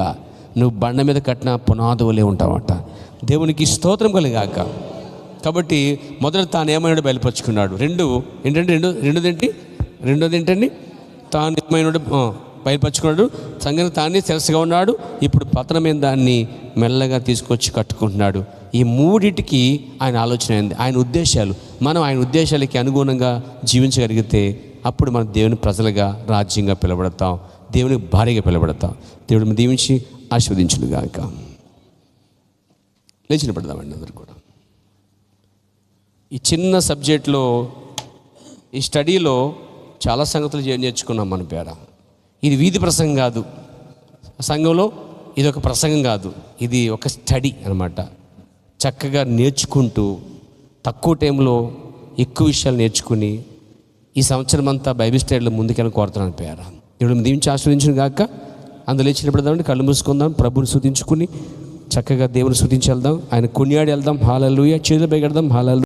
నువ్వు బండ మీద కట్టిన పునాది వలె ఉంటావట. దేవునికి స్తోత్రం కలిగాక. కాబట్టి మొదట తాను ఏమైనాడో బయలుపరుచుకున్నాడు. రెండోది ఏంటండి? తాను ఏమైనాడో బయలుపరుచుకున్నాడు. సంఘానికి తానే శిరస్సుగా ఉన్నాడు. ఇప్పుడు పతనమైన దాన్ని మెల్లగా తీసుకొచ్చి కట్టుకుంటున్నాడు. ఈ మూడిటికి ఆయన ఆలోచన అయింది, ఆయన ఉద్దేశాలు. మనం ఆయన ఉద్దేశాలకి అనుగుణంగా జీవించగలిగితే అప్పుడు మనం దేవుని ప్రజలుగా, రాజ్యంగా పిలబడతాం, దేవుని భార్యగా పిలబడతాం. దేవుడిని దీవించి ఆశీర్వదించునుగాక. లేచిన పడదామండి అందరూ కూడా. ఈ చిన్న సబ్జెక్ట్లో, ఈ స్టడీలో చాలా సంగతులు నేర్చుకున్నాం మన పేర. ఇది వీధి ప్రసంగం కాదు, సంఘంలో ఇది ఒక ప్రసంగం కాదు, ఇది ఒక స్టడీ అన్నమాట. చక్కగా నేర్చుకుంటూ తక్కువ టైంలో ఎక్కువ విషయాలు నేర్చుకుని ఈ సంవత్సరం అంతా బైబిల్ స్టడీలో ముందుకెళ్ళి కోరుతున్నాను పేర. దేవుడు దీవించి ఆశీర్వదించును గాక. అందులో లేచినప్పుడు కళ్ళు మూసుకుందాం, ప్రభుని స్తుతించుకుని చక్కగా దేవుని స్తుతించి వెళ్దాం, ఆయన కొనియాడి వెళ్దాం. హల్లెలూయా. చేతులు పైకెడదాం. హల్లెలూయా.